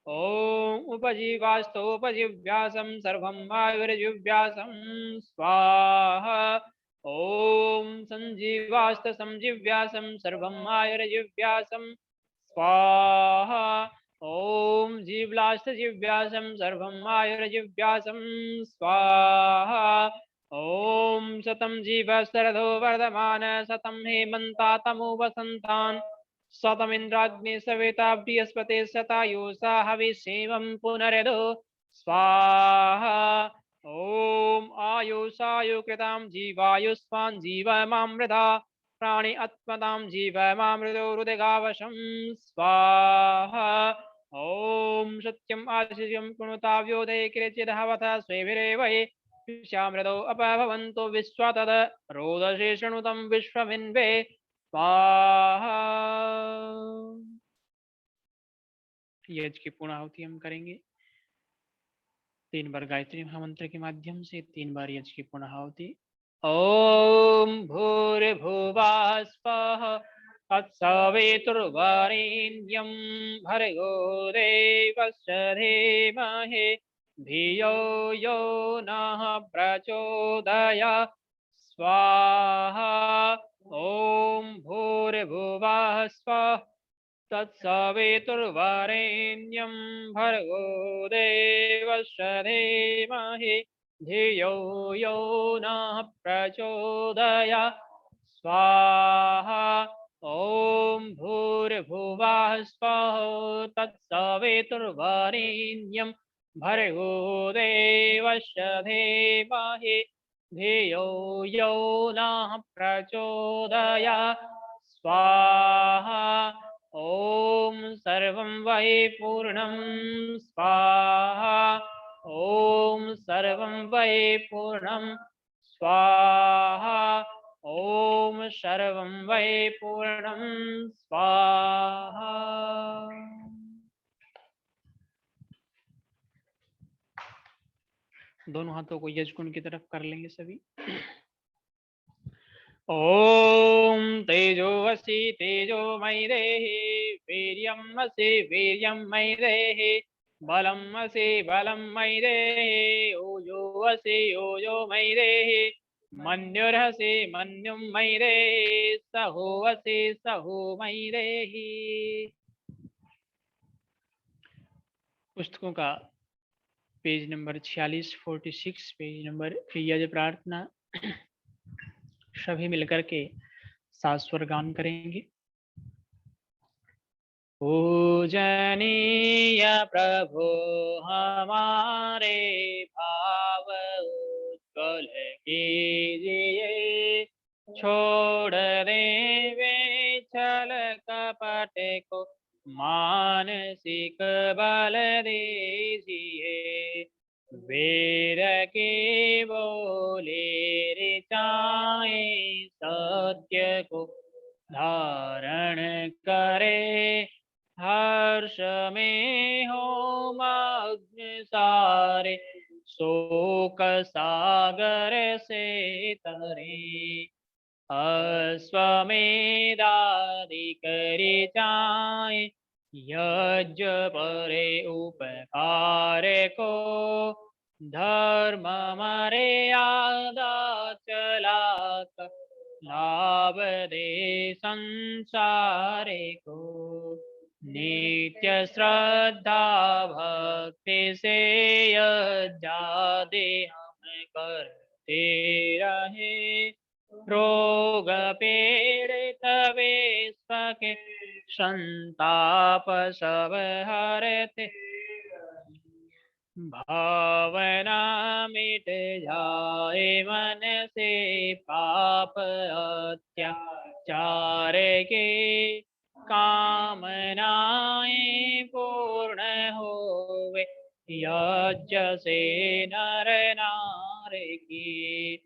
ॐ उपजीवास्तोपजीव्यासं सर्वम् आयुर्जिह्वासं स्वाहा। ॐ सञ्जीवास्त संजीव्यासं सर्वम् आयुर्जिव्यासं स्वाहा। ॐ जीव्लास्त जिव्यासं सर्वम् आयुर्जिव्यासं स्वाहा। ॐ शतं जीवस्तरथो वर्धमान शतं हेमन्तातमो वसन्तान् शतमिन्द्राग्ने सविता बृहस्पति शतायुषा हविषेवं पुनरदो स्वाहा। ॐ आयुषायु कृतां जीवायुष्मान् जीवमामृता प्राणि आत्मतां जीवमामृतो हृदगावशं स्वाहा। ॐ सत्यम् आशिषं कृणुताव्योदये किरचिदहवथ स्वेभिरेवये विश्वामृतो अपभवन्तो विश्वा तद रोदसे शृणुतं विश्वमिन्वे स्वाहा। यज्ञ की पूर्णाहुति हम करेंगे 3 बार गायत्री महामंत्र के माध्यम से, 3 बार यज्ञ की पूर्णाहुति। ओम भूर्भुवः स्वः तत्सवितुर्वरेण्यं भर्गो देवस्य धीमहि धियो यो नः प्रचोदयात् स्वाहा। ओम भूर्भुवः स्वः तत्सवितुर्वरेण्यं भर्गो देवस्य धीमहि धियो यो नः प्रचोदयात् स्वाहा। ॐ भूर्भुवः स्वः तत्सवितुर्वरेण्यं भर्गो देवस्य धीमहि धियो यो नः प्रचोदयात् स्वाहा। ॐ सर्वं वै पूर्णं स्वाहा। ॐ सर्वं वै पूर्णं स्वाहा। ॐ सर्वं वै पूर्णं स्वाहा। दोनों हाथों को यजकुंड की तरफ कर लेंगे सभी। ओम तेजोवसि तेजोमयि देहि वीर्यमसि वीर्यमयि देहि बलमसि बलमयि देहि ओजोवसि ओजोमयि देहि मन्युर्हसि मन्युमयि देहि सहोवसि सहोमयि देहि। पुस्तकों का पेज नंबर 46 46 पेज नंबर यज्ञ प्रार्थना सभी मिलकर के सास्वर गान करेंगे। पूजनीय प्रभु हमारे भाव उज्ज्वल कीजिए, छोड़ देवे छल कपट को मानसिक बल दीजिए। वेद के बोले ऋचाए सत्य को धारण करे, हर्ष में हो मग्न सारे शोक सागर से तरे। अश्वमेधादि करि जाए यज्ञ परे उपकार को, धर्म मर्यादा चलाकर लाभ दे संसारे को। नित्य श्रद्धा भक्ति से यज्ञादि हम करते रहे, रोग पीड़ित विश्व के संताप सब हरते। भावना मिट जाए मन से पाप अत्याचार के, कामनाएं पूर्ण होवे यज्ञ से नर नार की।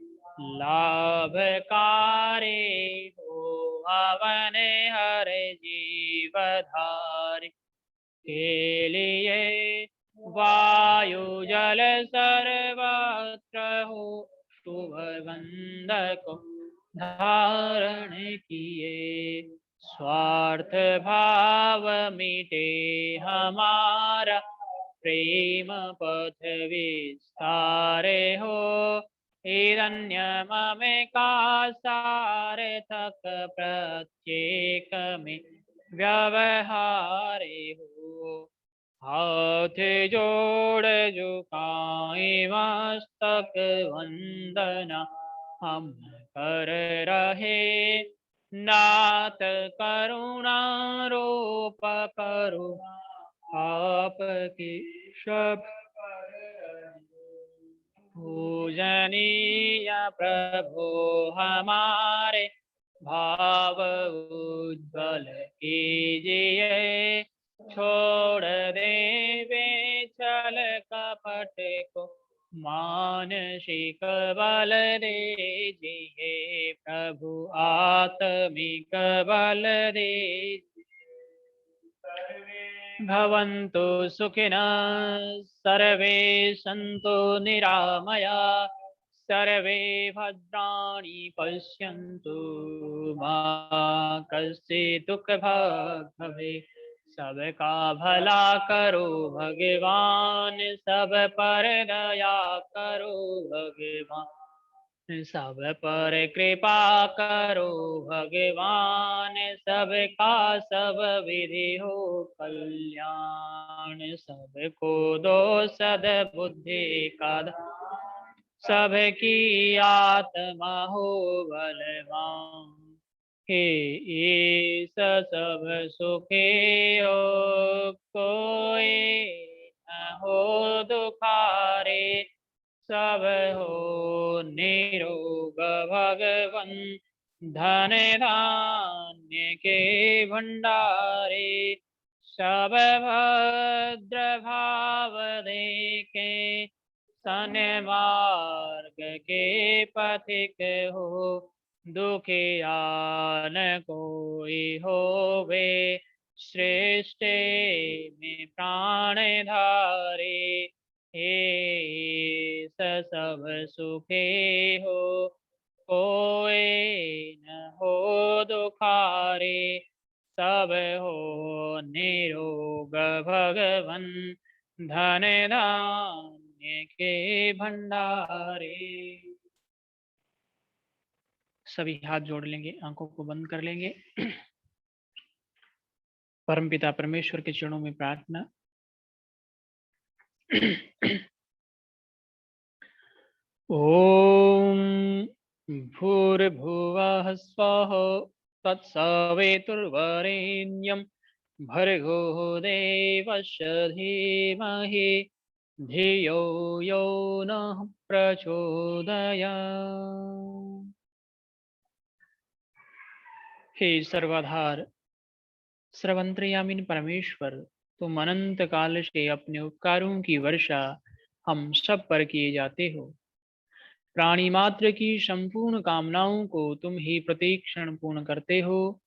लाभकारी हो हवन हरे जीवधारी के लिए वायु जल सर्वत्र हो शुभ गंध को धारण किए। स्वार्थ भाव मिटे हमारा प्रेम पथ विस्तारे हो। हिरण्यम में का सार्थक प्रत्येक में व्यवहारे हो। हाथ जोड़ झुकाए मस्तक वंदना हम कर रहे। नाथ करुणा रूप करुणा आपकी सब पूजनीय प्रभु हमारे भाव उज्ज्वल कीजिए। छोड़ देवे छल कपट को मानसिक बल दीजिए। प्रभु आत्मिक बल दीजिए। भवन्तु सुखिनः सर्वे सन्तु निरामया। सर्वे भद्राणि पश्यन्तु मा कश्चित् दुःखभाग् भवेत्। सबका भला करो भगवान, सब पर दया करो भगवान, सब पर कृपा करो भगवान। सबका सब विधि हो कल्याण। सबको दो सद्बुद्धि का दान, सबकी आत्मा हो बलवान। हे ईश सब सुखी हो, कोई न हो दुखारे। सब हो निरोग भगवन, धन धान्य के भंडारे। सब भद्र भाव देखे, सन्मार्ग के पथिक हो। दुखिया न कोई होवे, श्रेष्ठ में प्राण धारे। हे सब सुखे हो, कोई न हो दुखारे। सब हो निरोग भगवन, धन धान्य के भंडारे। सभी हाथ जोड़ लेंगे, आंखों को बंद कर लेंगे। परमपिता परमेश्वर के चरणों में प्रार्थना। ओम भूर्भुवः स्वः तत्सवितुर्वरेण्यं भर्गो देवस्य धीमहि धियो यो नः प्रचोदयात्। हे सर्वाधार सर्वंतर्यामिन परमेश्वर, तुम अनंत काल से अपने उपकारों की वर्षा हम सब पर किए जाते हो। प्राणी मात्र की संपूर्ण कामनाओं को तुम ही प्रतीक्षण पूर्ण करते हो।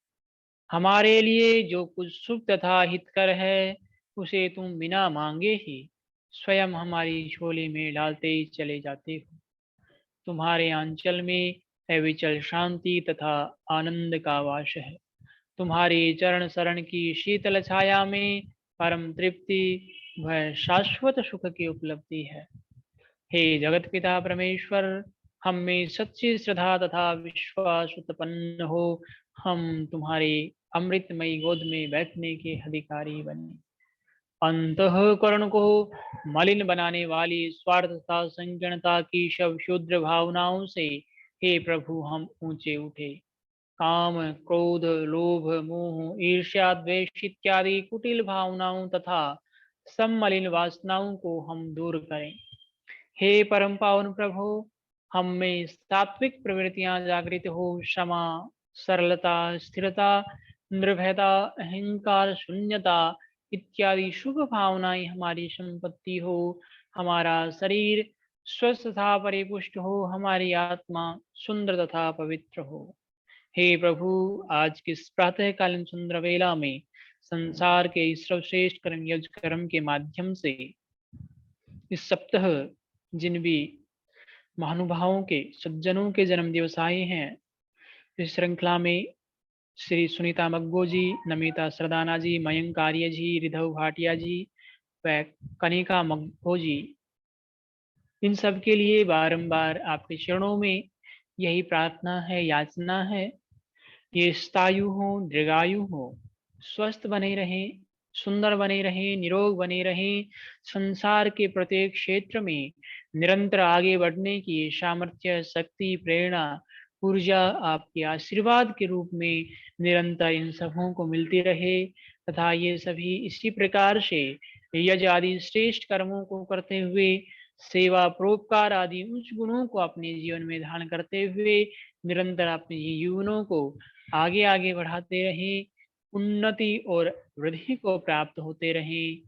हमारे लिए जो कुछ शुभ तथा हितकर है, उसे तुम बिना मांगे ही स्वयं हमारी झोली में डालते ही चले जाते हो। तुम्हारे आंचल में अविचल शांति तथा आनंद का वास है। तुम्हारी चरण शरण की शीतल छाया में परम तृप्ति व शाश्वत सुख की उपलब्धि है। हे जगत पिता परमेश्वर, हम में सच्ची श्रद्धा तथा विश्वास उत्पन्न हो, हम तुम्हारी अमृतमयी गोद में बैठने के अधिकारी बने। अंतःकरण को मलिन बनाने वाली स्वार्थ तथा संकीर्णता की शव शूद्र भावनाओं से हे प्रभु हम ऊंचे उठे। काम क्रोध लोभ मोह ईर्ष्या द्वेष इत्यादि कुटिल भावनाओं तथा सम्मलिन वासनाओं को हम दूर करें। हे परम पावन प्रभु, हम में सात्विक प्रवृत्तियां जागृत हो। क्षमा, सरलता, स्थिरता, निर्भयता, अहंकार शून्यता इत्यादि शुभ भावनाएं हमारी संपत्ति हो। हमारा शरीर स्वस्थ तथा परिपुष्ट हो, हमारी आत्मा सुंदर तथा पवित्र हो। हे प्रभु, आज के इस प्रातःकालीन सुंदर वेला में संसार के इस सर्वश्रेष्ठ कर्म यज्ञ कर्म के माध्यम से इस सप्ताह जिन भी महानुभावों के सज्जनों के जन्म दिवस आए हैं, इस श्रृंखला में श्री सुनीता मग्गो जी, नमिता सरदाना जी, मयंक आर्य जी, रिधव भाटिया जी व कनिका मग्गो जी, इन सब के लिए बारंबार आपके चरणों में यही प्रार्थना है, याचना है, ये स्थायु हो, दीर्घायु हो, स्वस्थ बने रहें, सुंदर बने रहें, निरोग बने रहें, संसार के प्रत्येक क्षेत्र में निरंतर आगे बढ़ने की सामर्थ्य, शक्ति, प्रेरणा, ऊर्जा आपके आशीर्वाद के रूप में निरंतर इन सबों को मिलती रहे तथा ये सभी इसी प्रकार से यज्ञ आदि श्रेष्ठ कर्मों को करते हुए सेवा, परोपकार आदि उच्च गुणों को अपने जीवन में धारण करते हुए निरंतर अपने जीवनों को आगे आगे बढ़ाते रहें, उन्नति और वृद्धि को प्राप्त होते रहें।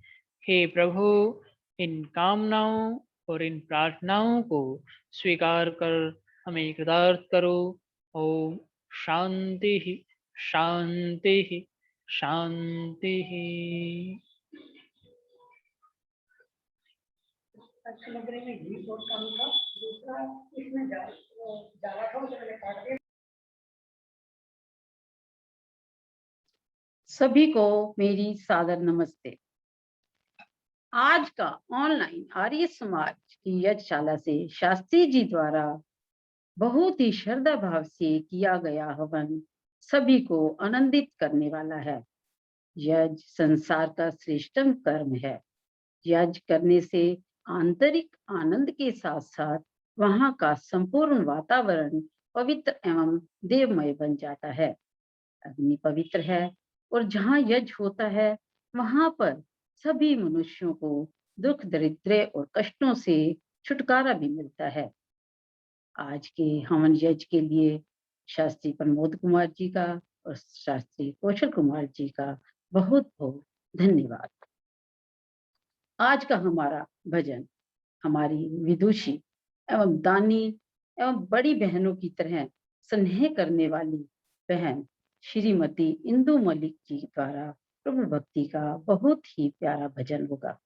हे प्रभु, इन कामनाओं और इन प्रार्थनाओं को स्वीकार कर हमें कृतार्थ करो। ओम शांति ही शांति ही शांति ही। अच्छा लग रहा है घी बहुत कम था, दूसरा इसमें ज्यादा था तो मैंने काट दिया। सभी को मेरी सादर नमस्ते। आज का ऑनलाइन आर्य समाज की यज्ञशाला से शास्त्री जी द्वारा बहुत ही श्रद्धा भाव से किया गया हवन सभी को आनंदित करने वाला है। यज्ञ संसार का श्रेष्ठतम कर्म है। यज्ञ करने से आंतरिक आनंद के साथ साथ वहां का संपूर्ण वातावरण पवित्र एवं देवमय बन जाता है। अग्नि पवित्र है और जहाँ यज्ञ होता है वहां पर सभी मनुष्यों को दुख, दरिद्र और कष्टों से छुटकारा भी मिलता है। आज के हवन यज्ञ के लिए शास्त्री प्रमोद कुमार जी का और शास्त्री कौशल कुमार जी का बहुत बहुत धन्यवाद। आज का हमारा भजन हमारी विदुषी एवं दानी एवं बड़ी बहनों की तरह स्नेह करने वाली बहन श्रीमती इंदु मलिक जी द्वारा प्रभु भक्ति का बहुत ही प्यारा भजन होगा।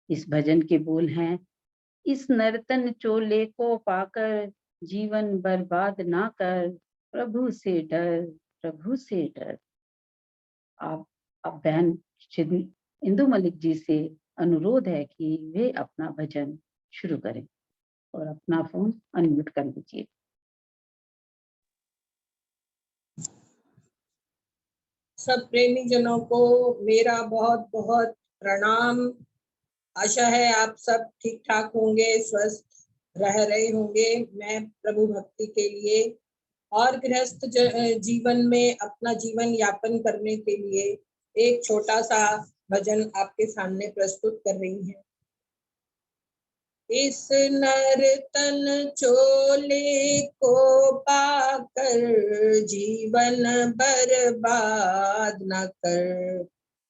इस भजन के बोल हैं, इस नर्तन चोले को पाकर जीवन बर्बाद ना कर, प्रभु से डर, प्रभु से डर। आप बहन श्री इंदु मलिक जी से अनुरोध है कि वे अपना भजन शुरू करें और अपना फोन अनम्यूट कर लीजिए। सब प्रेमी जनों को मेरा बहुत बहुत प्रणाम। आशा है आप सब ठीक ठाक होंगे, स्वस्थ रह रहे होंगे। मैं प्रभु भक्ति के लिए और गृहस्थ जीवन में अपना जीवन यापन करने के लिए एक छोटा सा भजन आपके सामने प्रस्तुत कर रही हूँ। इस नर्तन चोले को पाकर जीवन बर्बाद न कर,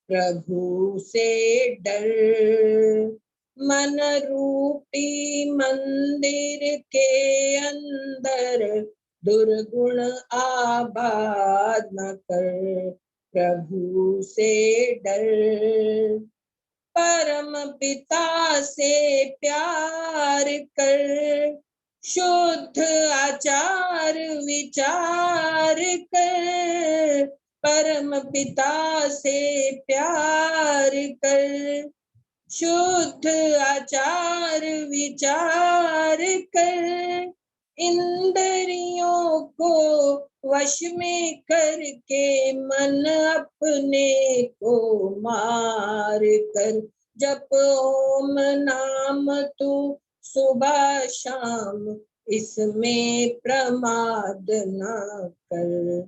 प्रभु से डर। मन रूपी मंदिर के अंदर दुर्गुण आबाद न कर, प्रभु से डर। परम पिता से प्यार कर, शुद्ध आचार विचार कर, परम पिता से प्यार कर, शुद्ध आचार विचार कर। इंद्रियों को वश में करके मन अपने को मार कर, जप ओम नाम तू सुबह शाम, इसमें प्रमाद ना कर,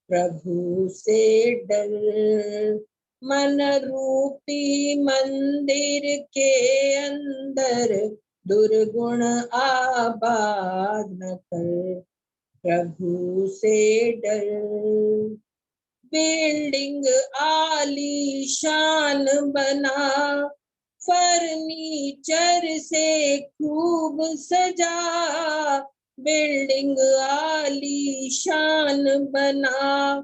प्रभु से डर। मन रूपी मंदिर के अंदर दुर्गुण आबाद न कर, प्रभु से डर। बिल्डिंग आलीशान बना, फर्नीचर से खूब सजा, बिल्डिंग आलीशान बना,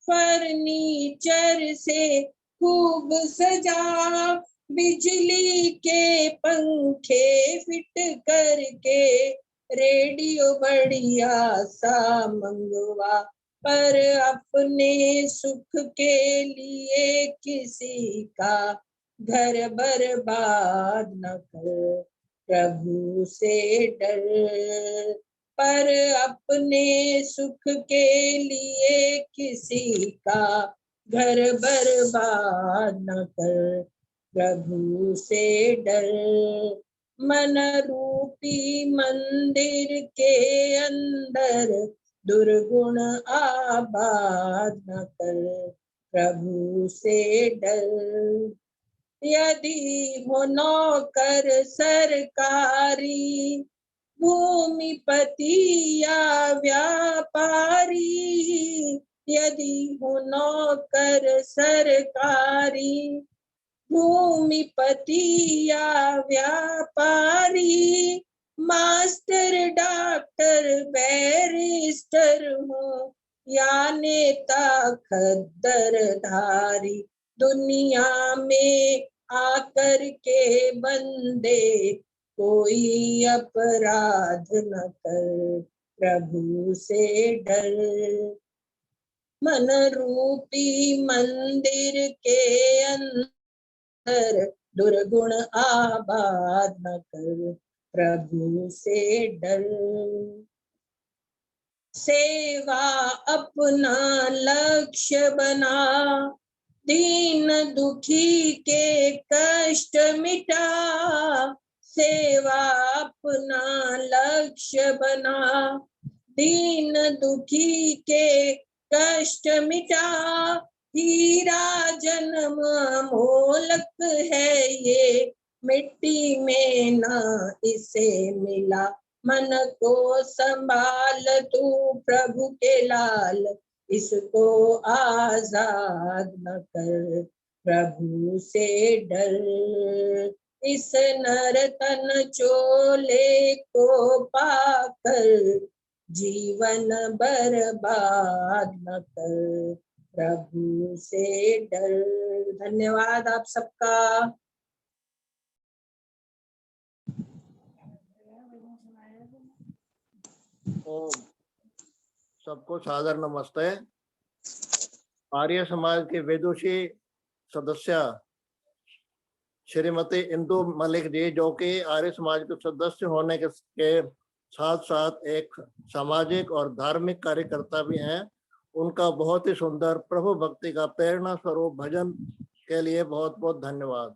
फर्नीचर से खूब सजा, बिजली के पंखे फिट करके, रेडियो बढ़िया सा मंगवा, पर अपने सुख के लिए किसी का घर बर्बाद न कर, प्रभु से डर। पर अपने सुख के लिए किसी का घर बर्बाद न कर, प्रभु से डर। मन रूपी मंदिर के अंदर दुर्गुण आबाद न कर, प्रभु से डर। यदि हो नौकर सरकारी, भूमिपति या व्यापारी, यदि हो नौकर सरकारी, भूमिपति या व्यापारी, मास्टर डॉक्टर बैरिस्टर हो या नेता खद्दरधारी, दुनिया में आकर के बंदे कोई अपराध न कर, प्रभु से डर। मन रूपी मंदिर के अंदर दुर्गुण आबाद न कर, प्रभु से डर। सेवा अपना लक्ष्य बना, दीन दुखी के कष्ट मिटा, सेवा अपना लक्ष्य बना, दीन दुखी के कष्ट मिटा, हीरा जन्म मोलक है ये, मिट्टी में ना इसे मिला, मन को संभाल तू प्रभु के लाल, इसको आजाद न कर, प्रभु से डर। इस नर्तन चोले को पाकर जीवन बर्बाद न कर, प्रभु से डर। धन्यवाद आप सबका। सबको सादर नमस्ते। आर्य समाज के विदुषी सदस्य श्रीमती इंदु मलिक जी, जो कि आर्य समाज के सदस्य होने के साथ साथ एक सामाजिक और धार्मिक कार्यकर्ता भी हैं, उनका बहुत ही सुंदर प्रभु भक्ति का प्रेरणा स्वरूप भजन के लिए बहुत बहुत धन्यवाद।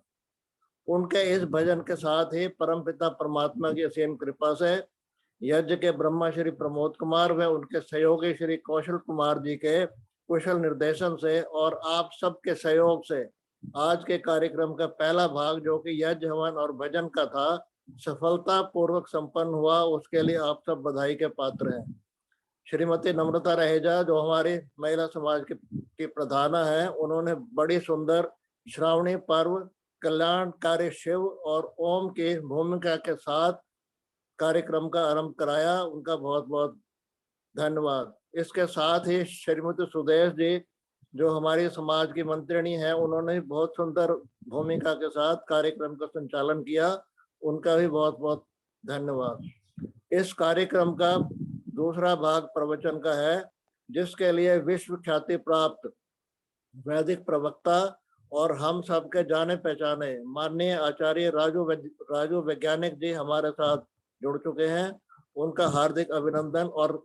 उनके इस भजन के साथ ही परमपिता परमात्मा की असीम कृपा से यज्ञ के ब्रह्मा श्री प्रमोद कुमार व उनके सहयोगी श्री कौशल कुमार जी के कुशल निर्देशन से और आप सबके सहयोग से आज के कार्यक्रम का पहला भाग, जो कि यज्ञ हवन और भजन का था, सफलता पूर्वक संपन्न हुआ। उसके लिए आप सब बधाई के पात्र हैं। श्रीमती नम्रता रहेजा, जो हमारी महिला समाज की प्रधाना है, उन्होंने बड़ी सुंदर श्रावणी पर्व, कल्याणकारी शिव और ओम की भूमिका के साथ कार्यक्रम का आरंभ कराया। उनका बहुत बहुत धन्यवाद। इसके साथ ही श्रीमती सुदेश जी, जो हमारी समाज की मंत्रिणी है, उन्होंने बहुत सुंदर भूमिका के साथ कार्यक्रम का संचालन किया। उनका भी बहुत बहुत धन्यवाद। इस कार्यक्रम का दूसरा भाग प्रवचन का है, जिसके लिए विश्व ख्याति प्राप्त वैदिक प्रवक्ता और हम सबके जाने पहचाने माननीय आचार्य राजू वैज्ञानिक जी हमारे साथ जुड़ चुके हैं। उनका हार्दिक अभिनंदन और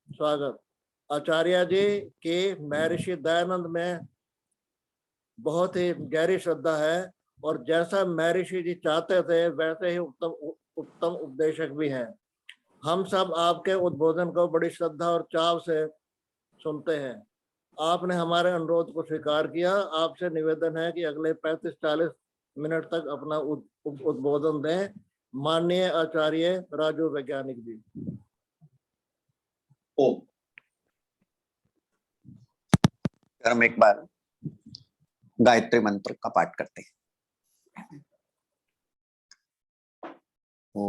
स्वागत। आचार्य जी के महर्षि दयानंद में बहुत ही गहरी श्रद्धा है और जैसा महर्षि जी चाहते थे वैसे ही उत्तम उपदेशक भी हैं। हम सब आपके उद्बोधन को बड़ी श्रद्धा और चाव से सुनते हैं। आपने हमारे अनुरोध को स्वीकार किया। आपसे निवेदन है कि अगले 35-40 मिनट तक अपना उद्बोधन दें। माननीय आचार्य राजू वैज्ञानिक जी। ओम। हम एक बार गायत्री मंत्र का पाठ करते हैं। ओ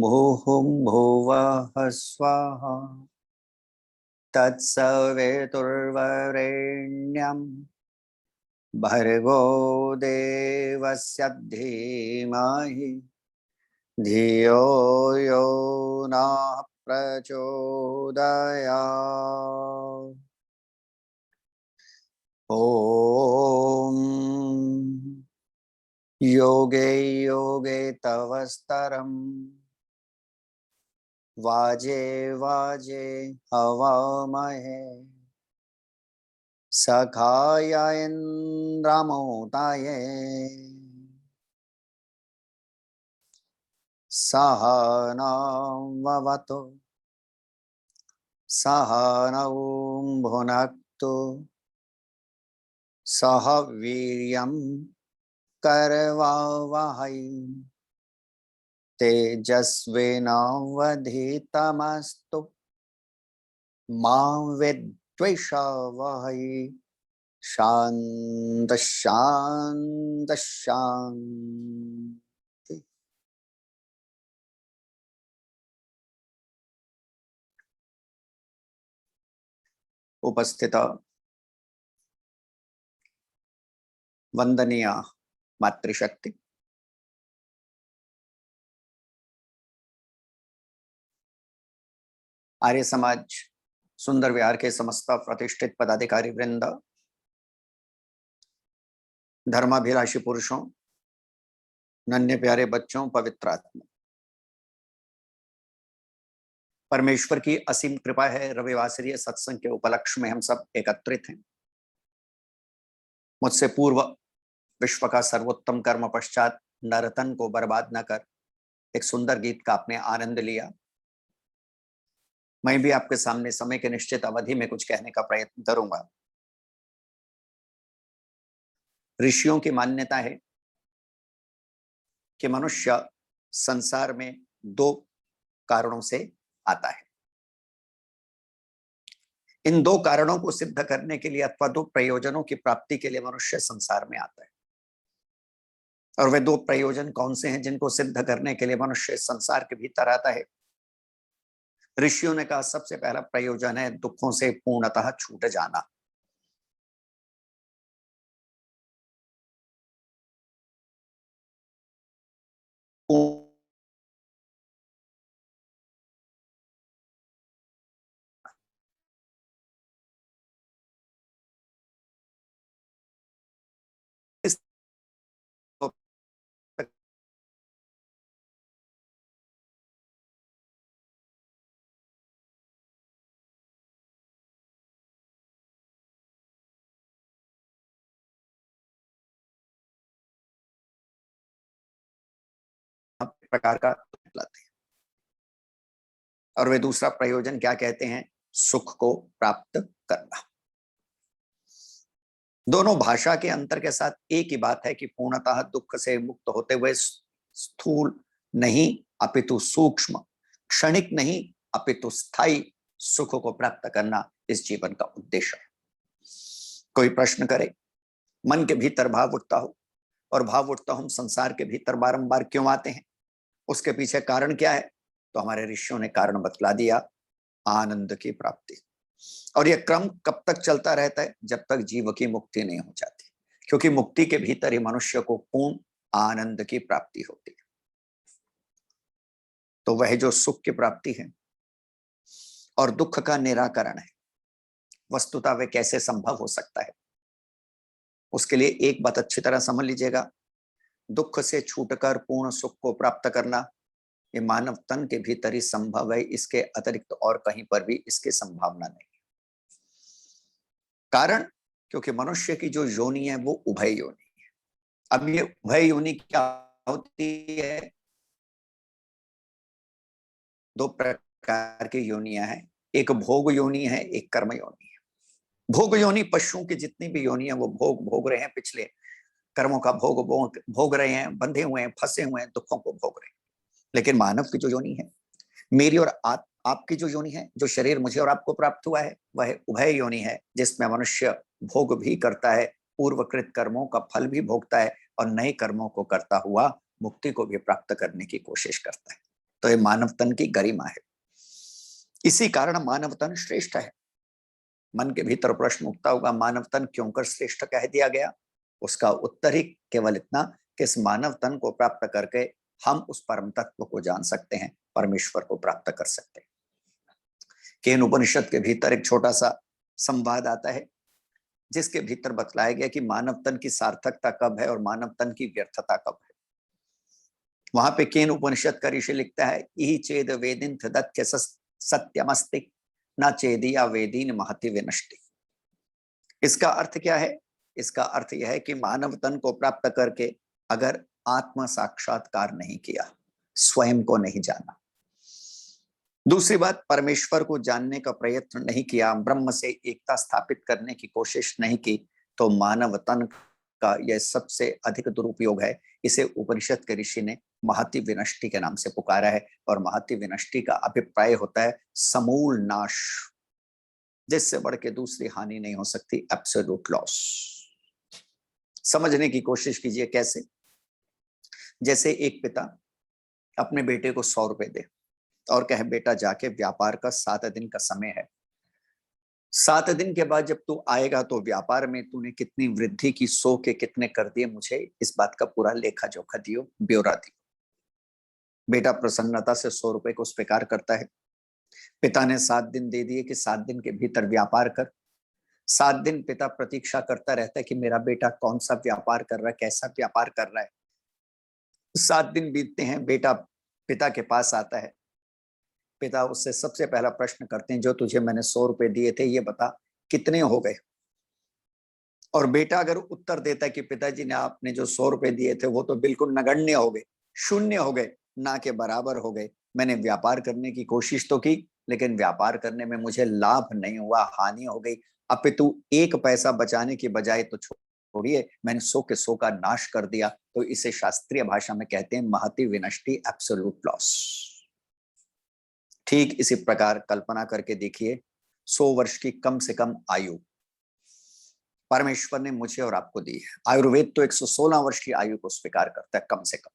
भुवः स्वाहा तत्सवितुर्वरेण्यं भर्गो देवस्य धीमहि धियो यो नः प्रचोदयात्। ॐ योगे योगे तव स्तरम् वाजे वाजे हवामहे सखाय इन्द्रमोताये सहनाववतु सहनौ भुनक्तु सह वीर्यं करवावहै तेजस्विनावधीतमस्तु मा विद्विषावहै। शांत शांत शांति। उपस्थित वंदनीय मातृशक्ति, आर्य समाज सुंदर विहार के समस्त प्रतिष्ठित पदाधिकारी वृंद, धर्माभिलाषी पुरुषों, नन्हे प्यारे बच्चों, पवित्र आत्मा, परमेश्वर की असीम कृपा है। रविवासरीय सत्संग के उपलक्ष्य में हम सब एकत्रित हैं। मुझसे पूर्व विश्व का सर्वोत्तम कर्म पश्चात नरतन को बर्बाद न कर एक सुंदर गीत का आपने आनंद लिया। मैं भी आपके सामने समय के निश्चित अवधि में कुछ कहने का प्रयत्न करूंगा। ऋषियों की मान्यता है कि मनुष्य संसार में दो कारणों से आता है। इन दो कारणों को सिद्ध करने के लिए अथवा दो प्रयोजनों की प्राप्ति के लिए मनुष्य संसार में आता है। और वे दो प्रयोजन कौन से हैं जिनको सिद्ध करने के लिए मनुष्य संसार के भीतर आता है? ऋषियों ने कहा सबसे पहला प्रयोजन है दुखों से पूर्णतः छूट जाना। प्रकार का लाते हैं। और वे दूसरा प्रयोजन क्या कहते हैं? सुख को प्राप्त करना। दोनों भाषा के अंतर के साथ एक ही बात है कि पूर्णतः दुख से मुक्त होते हुए स्थूल नहीं अपितु सूक्ष्म, क्षणिक नहीं अपितु स्थायी सुख को प्राप्त करना इस जीवन का उद्देश्य है। कोई प्रश्न करे, मन के भीतर भाव उठता हो और भाव उठता हम संसार के भीतर बारंबार क्यों आते हैं, उसके पीछे कारण क्या है? तो हमारे ऋषियों ने कारण बतला दिया, आनंद की प्राप्ति। और यह क्रम कब तक चलता रहता है? जब तक जीव की मुक्ति नहीं हो जाती, क्योंकि मुक्ति के भीतर ही मनुष्य को पूर्ण आनंद की प्राप्ति होती है। तो वह जो सुख की प्राप्ति है और दुख का निराकरण है, वस्तुतः वे कैसे संभव हो सकता है? उसके लिए एक बात अच्छी तरह समझ लीजिएगा, दुख से छूटकर पूर्ण सुख को प्राप्त करना ये मानव तन के भीतर ही संभव है। इसके अतिरिक्त और कहीं पर भी इसकी संभावना नहीं। कारण, क्योंकि मनुष्य की जो योनि है वो उभय योनि है। अब ये उभय योनि क्या होती है? दो प्रकार की योनियां हैं, एक भोग योनि है, एक कर्म योनि है। भोग योनि पशुओं की जितनी भी योनि है वो भोग रहे हैं, पिछले कर्मों का भोग रहे हैं, बंधे हुए हैं, फंसे हुए हैं, दुखों को भोग रहे हैं। लेकिन मानव की जो योनि है, मेरी और आपकी जो योनि है, जो शरीर मुझे और आपको प्राप्त हुआ है, वह उभय योनि है, जिसमें मनुष्य भोग भी करता है, पूर्वकृत कर्मों का फल भी भोगता है और नए कर्मों को करता हुआ मुक्ति को भी प्राप्त करने की कोशिश करता है। तो ये मानव तन की गरिमा है। इसी कारण मानव तन श्रेष्ठ है। मन के भीतर प्रश्न उठता होगा, मानव तन क्यों कर श्रेष्ठ कह दिया गया? उसका उत्तर ही केवल इतना कि इस मानव तन को प्राप्त करके हम उस परम तत्व को जान सकते हैं, परमेश्वर को प्राप्त कर सकते हैं। केन उपनिषद के भीतर एक छोटा सा संवाद आता है, जिसके भीतर बतलाया गया कि मानव तन की सार्थकता कब है और मानव तन की व्यर्थता कब है। वहां पे केन उपनिषद का ऋषि लिखता है, इहि चेद वेदिन तदत्य सत्यमस्ति न चेदिया वेदीन महति विनष्टि। इसका अर्थ क्या है? इसका अर्थ यह है कि मानव तन को प्राप्त करके अगर आत्म साक्षात्कार नहीं किया, स्वयं को नहीं जाना, दूसरी बात परमेश्वर को जानने का प्रयत्न नहीं किया, ब्रह्म से एकता स्थापित करने की कोशिश नहीं की, तो मानव तन का यह सबसे अधिक दुरुपयोग है। इसे उपनिषद के ऋषि ने महति विनष्टि के नाम से पुकारा है। और महति विनष्टि का अभिप्राय होता है समूल नाश, जिससे बढ़ के दूसरी हानि नहीं हो सकती, एब्सोल्यूट लॉस। समझने की कोशिश कीजिए कैसे। जैसे एक पिता अपने बेटे को 100 रुपए दे और कहे, बेटा जाके व्यापार का 7 दिन का समय है, 7 दिन के बाद जब तू आएगा तो व्यापार में तूने कितनी वृद्धि की, 100 के कितने कर दिए, मुझे इस बात का पूरा लेखा जोखा दियो, ब्यौरा दियो। बेटा प्रसन्नता से 100 रुपए को स्वीकार करता है। पिता ने 7 दिन दे दिए कि 7 दिन के भीतर व्यापार कर। 7 दिन पिता प्रतीक्षा करता रहता है कि मेरा बेटा कौन सा व्यापार कर रहा है, कैसा व्यापार कर रहा है। 7 दिन बीतते हैं, बेटा पिता के पास आता है। पिता उससे सबसे पहला प्रश्न करते हैं, जो तुझे मैंने 100 रुपए दिए थे ये बता कितने हो गए। और बेटा अगर उत्तर देता है कि पिताजी ने आपने जो 100 रुपए दिए थे वो तो बिल्कुल नगण्य हो गए, शून्य हो गए, ना के बराबर हो गए। मैंने व्यापार करने की कोशिश तो की, लेकिन व्यापार करने में मुझे लाभ नहीं हुआ, हानि हो गई। अपितु 1 पैसा बचाने की बजाय तो छोड़िए, मैंने 100 के 100 का नाश कर दिया। तो इसे शास्त्रीय भाषा में कहते हैं महति विनष्टि, एब्सोल्यूट लॉस। ठीक इसी प्रकार कल्पना करके देखिए, 100 वर्ष की कम से कम आयु परमेश्वर ने मुझे और आपको दी है। आयुर्वेद तो 116 वर्ष की आयु को स्वीकार करता है, कम से कम।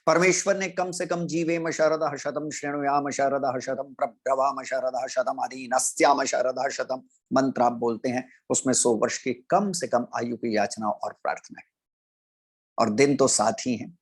परमेश्वर ने कम से कम जीवेम शरदः शतम, श्रेणुयाम शरदः शतम, प्रभ्रवाम शरदः शतम, आदि नस्याम शरदः शतम मंत्र आप बोलते हैं, उसमें 100 वर्ष की कम से कम आयु की याचना और प्रार्थना है। और दिन तो साथ ही हैं।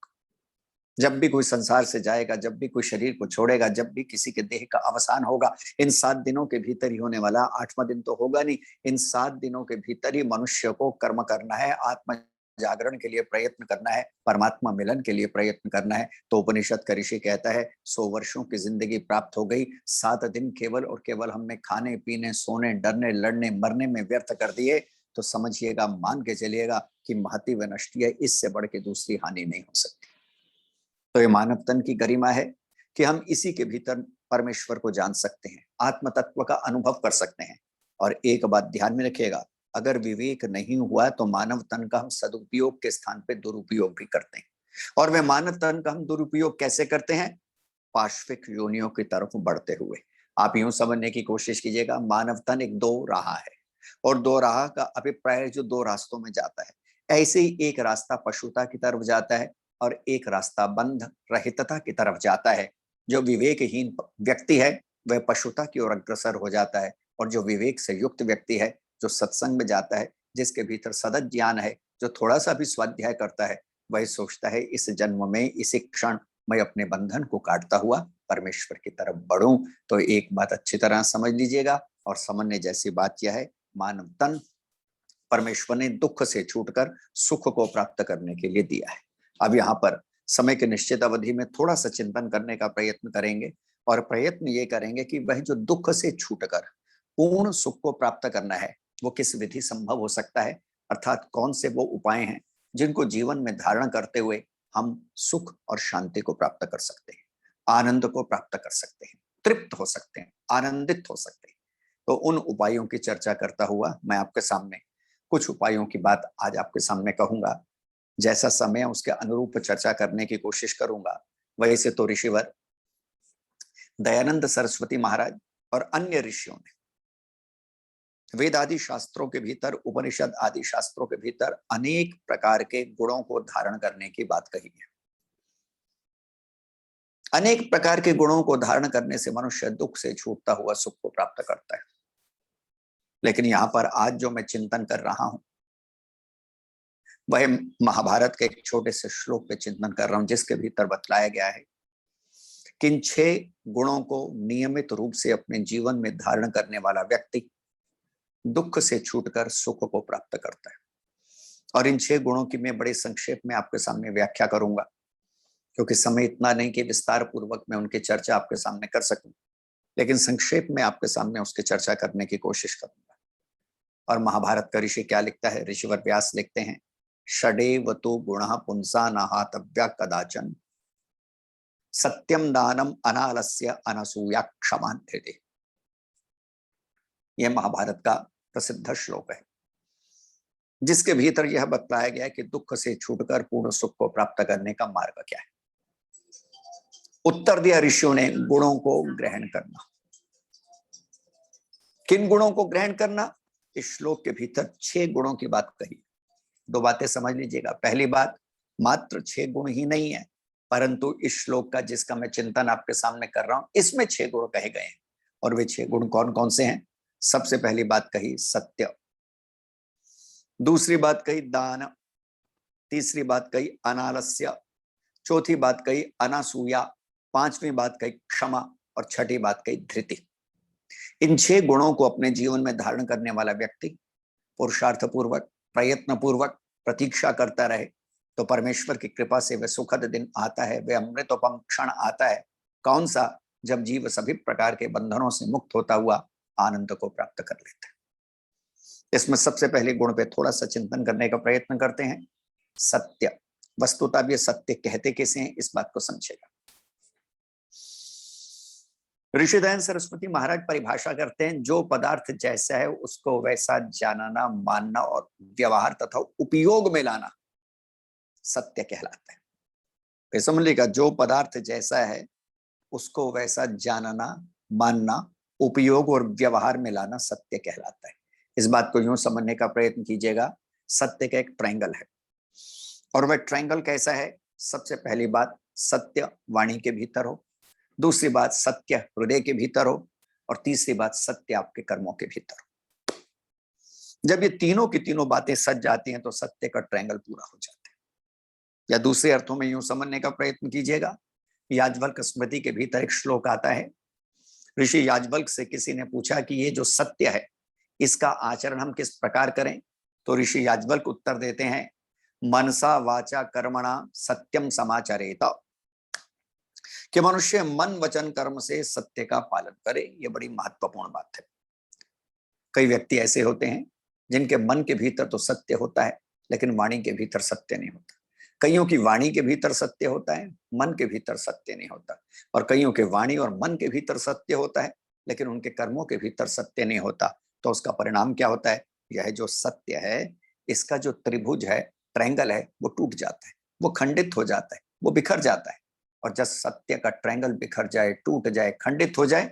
जब भी कोई संसार से जाएगा, जब भी कोई शरीर को छोड़ेगा, जब भी किसी के देह का अवसान होगा, इन 7 दिनों के भीतर ही होने वाला। 8वां दिन तो होगा नहीं। इन 7 दिनों के भीतर ही मनुष्य को कर्म करना है, आत्म जागरण के लिए प्रयत्न करना है, परमात्मा मिलन के लिए प्रयत्न करना है। तो उपनिषद का ऋषि कहता है 100 वर्षों की जिंदगी प्राप्त हो गई, 7 दिन केवल और केवल हमने खाने पीने, सोने, डरने, लड़ने, मरने में व्यर्थ कर दिए। तो समझिएगा, मान के चलिएगा कि महति विनष्टि है, इससे बढ़ के दूसरी हानि नहीं हो सकती। तो ये मानव तन की गरिमा है कि हम इसी के भीतर परमेश्वर को जान सकते हैं, आत्म तत्व का अनुभव कर सकते हैं। और एक बात ध्यान में रखिएगा, अगर विवेक नहीं हुआ तो मानव तन का हम सदुपयोग के स्थान पे दुरुपयोग भी करते हैं। और वे मानव तन का हम दुरुपयोग कैसे करते हैं? पार्श्विक योनियों की तरफ बढ़ते हुए। आप यूं समझने की कोशिश कीजिएगा, मानव तन एक 2 राह है, और 2 राह का अभिप्राय जो 2 रास्तों में जाता है। ऐसे ही एक रास्ता पशुता की तरफ जाता है और एक रास्ता बंध रहितता की तरफ जाता है। जो विवेकहीन व्यक्ति है वह पशुता की ओर अग्रसर हो जाता है, और जो विवेक से युक्त व्यक्ति है, जो सत्संग में जाता है, जिसके भीतर सदत ज्ञान है, जो थोड़ा सा भी स्वाध्याय करता है, वह सोचता है इस जन्म में इसी क्षण मैं अपने बंधन को काटता हुआ परमेश्वर की तरफ बढ़ूं। तो एक बात अच्छी तरह समझ लीजिएगा, और समझने जैसी बात यह है, मानव तन परमेश्वर ने दुख से छूटकर सुख को प्राप्त करने के लिए दिया है। अब यहाँ पर समय की निश्चित अवधि में थोड़ा सा चिंतन करने का प्रयत्न करेंगे, और प्रयत्न ये करेंगे कि वह जो दुख से छूटकर पूर्ण सुख को प्राप्त करना है, वो किस विधि संभव हो सकता है, अर्थात कौन से वो उपाय हैं जिनको जीवन में धारण करते हुए हम सुख और शांति को प्राप्त कर सकते हैं, आनंद को प्राप्त कर सकते हैं, तृप्त हो सकते हैं, आनंदित हो सकते हैं। तो उन उपायों की चर्चा करता हुआ मैं आपके सामने कुछ उपायों की बात आज आपके सामने कहूंगा। जैसा समय उसके अनुरूप चर्चा करने की कोशिश करूंगा। वैसे तो ऋषिवर दयानंद सरस्वती महाराज और अन्य ऋषियों ने वेद आदि शास्त्रों के भीतर, उपनिषद आदि शास्त्रों के भीतर अनेक प्रकार के गुणों को धारण करने की बात कही है। अनेक प्रकार के गुणों को धारण करने से मनुष्य दुख से छूटता हुआ सुख को प्राप्त करता है। लेकिन यहाँ पर आज जो मैं चिंतन कर रहा हूं वह महाभारत के एक छोटे से श्लोक पे चिंतन कर रहा हूं, जिसके भीतर बतलाया गया है कि इन 6 गुणों को नियमित रूप से अपने जीवन में धारण करने वाला व्यक्ति दुख से छूटकर सुख को प्राप्त करता है। और इन 6 गुणों की मैं बड़े संक्षेप में आपके सामने व्याख्या करूंगा, क्योंकि समय इतना नहीं कि विस्तार पूर्वक मैं उनकी चर्चा आपके सामने कर सकूं, लेकिन संक्षेप में आपके सामने उसकी चर्चा करने की कोशिश करूंगा। और महाभारत का ऋषि क्या लिखता है? ऋषिवर व्यास लिखते हैं, षडेव तो गुणः पुंसा नाहातव्या कदाचन, सत्यम दानम अनालस्य अनसूया क्षमा धृति। यह महाभारत का प्रसिद्ध श्लोक है, जिसके भीतर यह बतलाया गया है कि दुख से छूटकर पूर्ण सुख को प्राप्त करने का मार्ग क्या है। उत्तर दिया ऋषियों ने, गुणों को ग्रहण करना। किन गुणों को ग्रहण करना? इस श्लोक के भीतर 6 गुणों की बात कही। 2 बातें समझ लीजिएगा। पहली बात, मात्र 6 गुण ही नहीं है, परंतु इस श्लोक का जिसका मैं चिंतन आपके सामने कर रहा हूं, इसमें 6 गुण कहे गए हैं। और वे 6 गुण कौन कौन से हैं? सबसे पहली बात कही सत्य, दूसरी बात कही दान, तीसरी बात कही अनालस्य, चौथी बात कही अनासूया, पांचवी बात कही क्षमा और छठी बात कही धृति। इन 6 गुणों को अपने जीवन में धारण करने वाला व्यक्ति पुरुषार्थ पूर्वक, प्रयत्न पूर्वक प्रतीक्षा करता रहे तो परमेश्वर की कृपा से वह सुखद दिन आता है, वह अमृतोपम क्षण आता है। कौन सा? जब जीव सभी प्रकार के बंधनों से मुक्त होता हुआ आनंद को प्राप्त कर लेता है। इसमें सबसे पहले गुण पे थोड़ा सा चिंतन करने का प्रयत्न करते हैं, सत्य। वस्तुतः ये सत्य कहते किसे हैं, इस बात को समझेगा। ऋषिदयानंद सरस्वती महाराज परिभाषा करते हैं, जो पदार्थ जैसा है उसको वैसा जानना, मानना और व्यवहार तथा उपयोग में लाना सत्य कहलाता है। फिर समझ लीजिएगा, जो पदार्थ जैसा है उसको वैसा जानना, मानना, उपयोग और व्यवहार में लाना सत्य कहलाता है। इस बात को यूं समझने का प्रयत्न कीजिएगा, सत्य का एक ट्रायंगल है। और वह ट्रायंगल कैसा है? सबसे पहली बात, सत्य वाणी के भीतर हो, दूसरी बात सत्य हृदय के भीतर हो, और तीसरी बात सत्य आपके कर्मों के भीतर हो। जब ये तीनों की तीनों बातें सज जाती हैं तो सत्य का ट्रायंगल पूरा हो जाता है। या दूसरे अर्थों में यूं समझने का प्रयत्न कीजिएगा, याज्ञवल्क्य स्मृति के भीतर एक श्लोक आता है। ऋषि याज्ञवल्क्य से किसी ने पूछा कि ये जो सत्य है इसका आचरण हम किस प्रकार करें? तो ऋषि याज्ञवल्क्य उत्तर देते हैं, मनसा वाचा कर्मणा सत्यम समाचरेत, कि मनुष्य मन वचन कर्म से सत्य का पालन करे। ये बड़ी महत्वपूर्ण बात है। कई व्यक्ति ऐसे होते हैं जिनके मन के भीतर तो सत्य होता है लेकिन वाणी के भीतर सत्य नहीं होता। कईयों की वाणी के भीतर सत्य होता है, मन के भीतर सत्य नहीं होता। और कईयों के वाणी और मन के भीतर सत्य होता है लेकिन उनके कर्मों के भीतर सत्य नहीं होता। तो उसका परिणाम क्या होता है? यह जो सत्य है, इसका जो त्रिभुज है, ट्रायंगल है, वो टूट जाता है, वो खंडित हो जाता है, वो बिखर जाता है। और जब सत्य का ट्रायंगल बिखर जाए, टूट जाए, खंडित हो जाए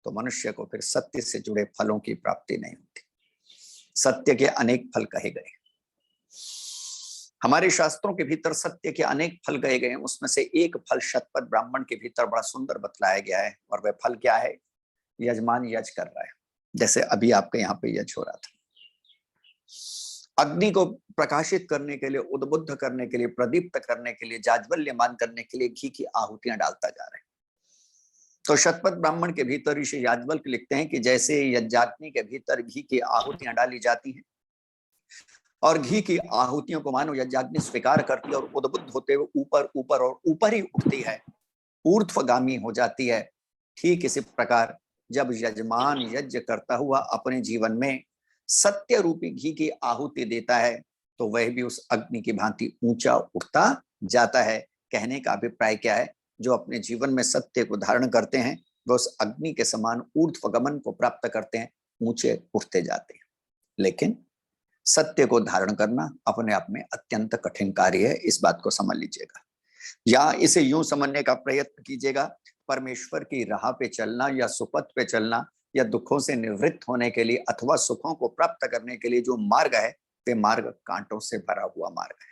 तो मनुष्य को फिर सत्य से जुड़े फलों की प्राप्ति नहीं होती। सत्य के अनेक फल कहे गए, हमारे शास्त्रों के भीतर सत्य के अनेक फल कहे गए हैं। उसमें से एक फल शतपथ ब्राह्मण के भीतर बड़ा सुंदर बतलाया गया है। और वह फल क्या है? यजमान यज कर रहा है, जैसे अभी आपके यहाँ पे यज हो रहा था। अग्नि को प्रकाशित करने के लिए, उद्बुद्ध करने के लिए, प्रदीप्त करने के लिए, जाज्वल्यमान करने के लिए घी की आहुतियां डालता जा रहे हैं। तो शतपथ ब्राह्मण के भीतर ऋषि याज्ञवल्क्य लिखते हैं कि जैसे यज्ञाग्नि के भीतर घी की आहुतियां डाली जाती हैं और घी की आहुतियों को मानो यज्ञाग्नि स्वीकार करती है और उद्बुद्ध होते हुए ऊपर ऊपर और ऊपर ही उठती है, ऊर्ध्वगामी हो जाती है, ठीक इसी प्रकार जब यजमान यज्ञ करता हुआ अपने जीवन में सत्य रूपी घी की आहुति देता है तो वह भी उस अग्नि की भांति ऊंचा उठता जाता है। कहने का अभिप्राय क्या है? जो अपने जीवन में सत्य को धारण करते हैं वह उस अग्नि के समान ऊर्ध्वगमन को प्राप्त करते हैं, ऊंचे उठते जाते हैं। लेकिन सत्य को धारण करना अपने आप में अत्यंत कठिन कार्य है, इस बात को समझ लीजिएगा। या इसे यूं समझने का प्रयत्न कीजिएगा, परमेश्वर की राह पे चलना या सुपथ पे चलना या दुखों से निवृत्त होने के लिए अथवा सुखों को प्राप्त करने के लिए जो मार्ग है वे मार्ग कांटों से भरा हुआ मार्ग है।